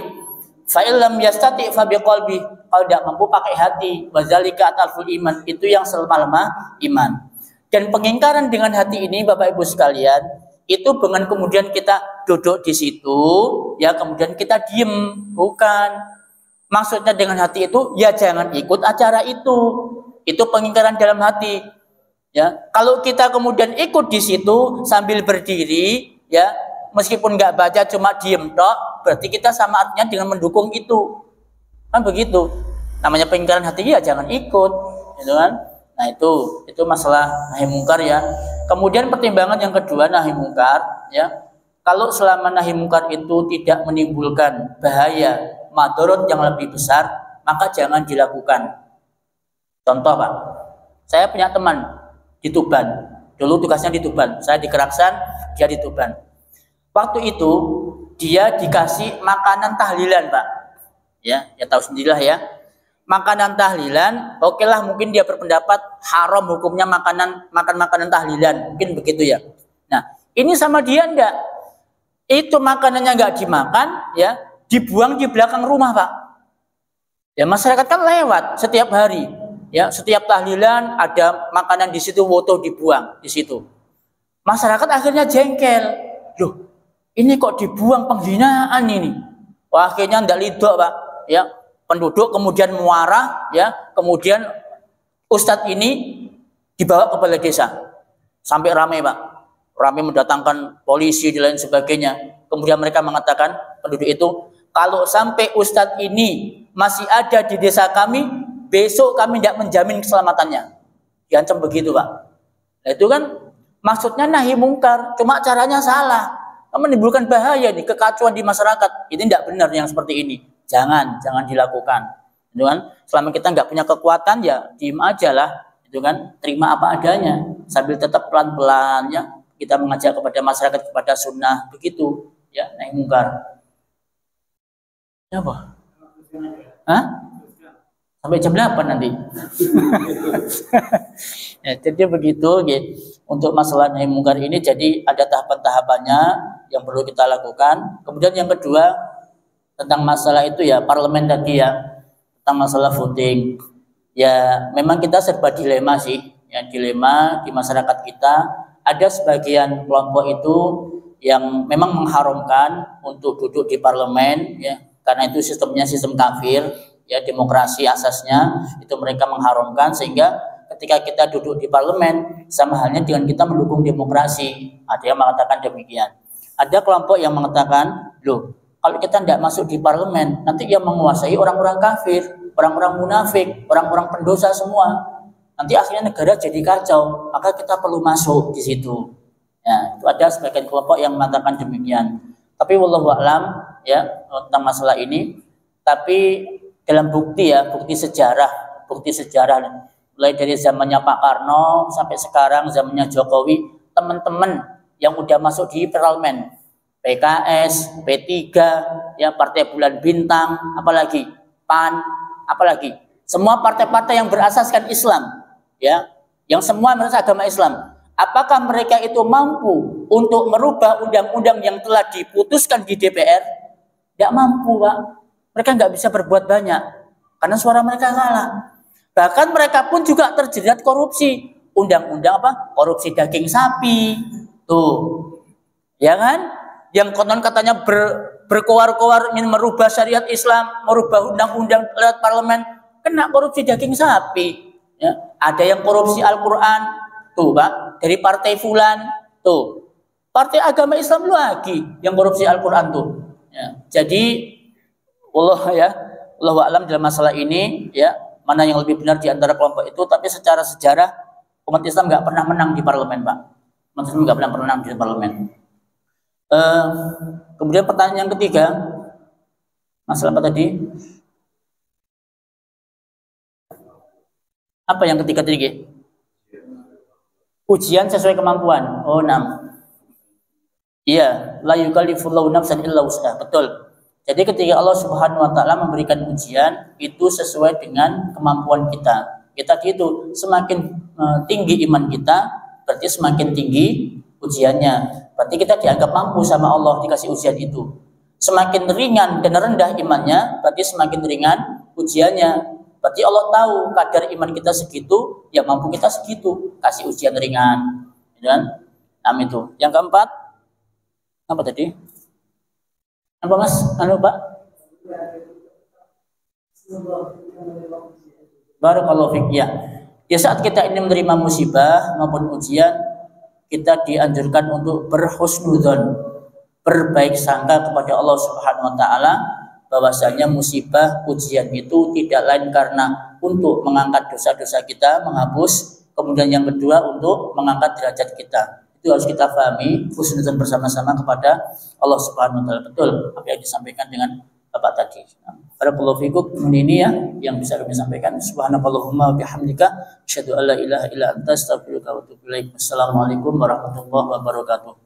fa'il lam yastati fa biqalbi. Kalau tidak mampu pakai hati, wazalika atalful iman. Itu yang selemah-lemah iman. Dan pengingkaran dengan hati ini, Bapak Ibu sekalian, itu dengan kemudian kita duduk di situ, ya kemudian kita diem, bukan. Maksudnya dengan hati itu, ya jangan ikut acara itu. Itu pengingkaran dalam hati. Ya, kalau kita kemudian ikut di situ sambil berdiri, ya meskipun nggak baca cuma diem tok, berarti kita sama artinya dengan mendukung itu, kan begitu. Namanya pengingkaran hati ya jangan ikut, gitu kan? Nah itu masalah nahi mungkar ya. Kemudian pertimbangan yang kedua nahi mungkar ya. Kalau selama nahi mungkar itu tidak menimbulkan bahaya, madorot yang lebih besar, maka jangan dilakukan. Contoh Pak, saya punya teman di Tuban. Dulu tugasnya di Tuban, saya di Keraksan, dia di Tuban. Waktu itu dia dikasih makanan tahlilan Pak. Ya tahu sendirilah ya. Makanan tahlilan, oke lah mungkin dia berpendapat haram hukumnya makan makanan tahlilan, mungkin begitu ya. Nah, ini sama dia enggak. Itu makanannya enggak dimakan, ya, dibuang di belakang rumah, Pak. Ya masyarakat kan lewat setiap hari. Ya, setiap tahlilan ada makanan di situ, foto dibuang di situ. Masyarakat akhirnya jengkel. Loh, ini kok dibuang, penghinaan ini. Wah, akhirnya ndak lidok, Pak. Ya, penduduk kemudian muara, ya, kemudian ustadz ini dibawa ke balai desa. Sampai ramai, Pak. Ramai mendatangkan polisi dan lain sebagainya. Kemudian mereka mengatakan, penduduk itu, kalau sampai ustadz ini masih ada di desa kami, besok kami tidak menjamin keselamatannya. Diancam begitu, Pak. Nah, itu kan maksudnya nahi mungkar, cuma caranya salah. Menimbulkan bahaya nih, kekacauan di masyarakat. Ini tidak benar yang seperti ini. Jangan dilakukan. Itu kan, selama kita nggak punya kekuatan ya diem aja lah. Itu kan, terima apa adanya. Sambil tetap pelan-pelan ya kita mengajak kepada masyarakat kepada sunnah begitu. Ya, nahi mungkar. Apa? Hah? Sampai jam 8 nanti. Ya, jadi begitu gitu. Untuk masalah nahi mungkar ini jadi ada tahapan-tahapannya yang perlu kita lakukan. Kemudian yang kedua tentang masalah itu ya parlemen tadi ya, tentang masalah voting. Ya memang kita serba dilema sih. Ya, dilema di masyarakat kita ada sebagian kelompok itu yang memang mengharumkan untuk duduk di parlemen ya, karena itu sistemnya sistem kafir. Ya, demokrasi asasnya itu mereka mengharumkan, sehingga ketika kita duduk di parlemen sama halnya dengan kita mendukung demokrasi. Ada yang mengatakan demikian. Ada kelompok yang mengatakan, loh, kalau kita tidak masuk di parlemen, nanti yang menguasai orang-orang kafir, orang-orang munafik, orang-orang pendosa semua. Nanti akhirnya negara jadi kacau, maka kita perlu masuk di situ. Ya, itu ada sebagian kelompok yang mengatakan demikian. Tapi wallahu a'lam ya tentang masalah ini. Tapi dalam bukti sejarah mulai dari zamannya Pak Karno sampai sekarang zamannya Jokowi, teman-teman yang udah masuk di parlemen, PKS, P3, ya Partai Bulan Bintang, apalagi PAN, apalagi semua partai-partai yang berasaskan Islam, ya, yang semua merasa agama Islam. Apakah mereka itu mampu untuk merubah undang-undang yang telah diputuskan di DPR? Tidak mampu, Pak. Mereka nggak bisa berbuat banyak karena suara mereka kalah. Bahkan mereka pun juga terjerat korupsi. Undang-undang apa? Korupsi daging sapi. Tuh. Ya kan? Yang konon katanya berkoar-koar ingin merubah syariat Islam, merubah undang-undang lewat parlemen, kena korupsi daging sapi. Ya. Ada yang korupsi Al-Quran. Tuh, Pak. Dari partai fulan. Tuh. Partai agama Islam lagi yang korupsi Al-Quran tuh. Ya. Jadi Allah a'lam dalam masalah ini ya, mana yang lebih benar di antara kelompok itu. Tapi secara sejarah umat Islam nggak pernah menang di parlemen, Pak. Umat Islam nggak pernah menang di parlemen. Kemudian pertanyaan yang ketiga, masalah apa tadi? Apa yang ketiga tadi? Ujian sesuai kemampuan. Oh, 6. Iya, la yukallifullahu nafsan illa wus'aha. Betul. Jadi ketika Allah Subhanahu wa taala memberikan ujian itu sesuai dengan kemampuan kita. Kita itu semakin tinggi iman kita, berarti semakin tinggi ujiannya. Berarti kita dianggap mampu sama Allah dikasih ujian itu. Semakin ringan dan rendah imannya, berarti semakin ringan ujiannya. Berarti Allah tahu kadar iman kita segitu, ya mampu kita segitu, kasih ujian ringan. Dan itu. Yang keempat, apa tadi? Apa Mas? Anu Pak? Barakallahu fiik. Ya. Ya saat kita ini menerima musibah maupun ujian, kita dianjurkan untuk berhusnudzon, berbaik sangka kepada Allah Subhanahu wa taala, bahwasanya musibah ujian itu tidak lain karena untuk mengangkat dosa-dosa kita, menghapus, kemudian yang kedua untuk mengangkat derajat kita. Itu harus kita pahami, husnudzon bersama-sama kepada Allah Subhanahu wa taala. Betul apa yang disampaikan dengan Bapak tadi. Barakallahu fikum. Ini ya yang bisa kami sampaikan. Subhanakallahumma wa bihamdika asyhadu an la ilaha illa anta astaghfiruka wa atubu ilaik. Assalamualaikum warahmatullahi wabarakatuh.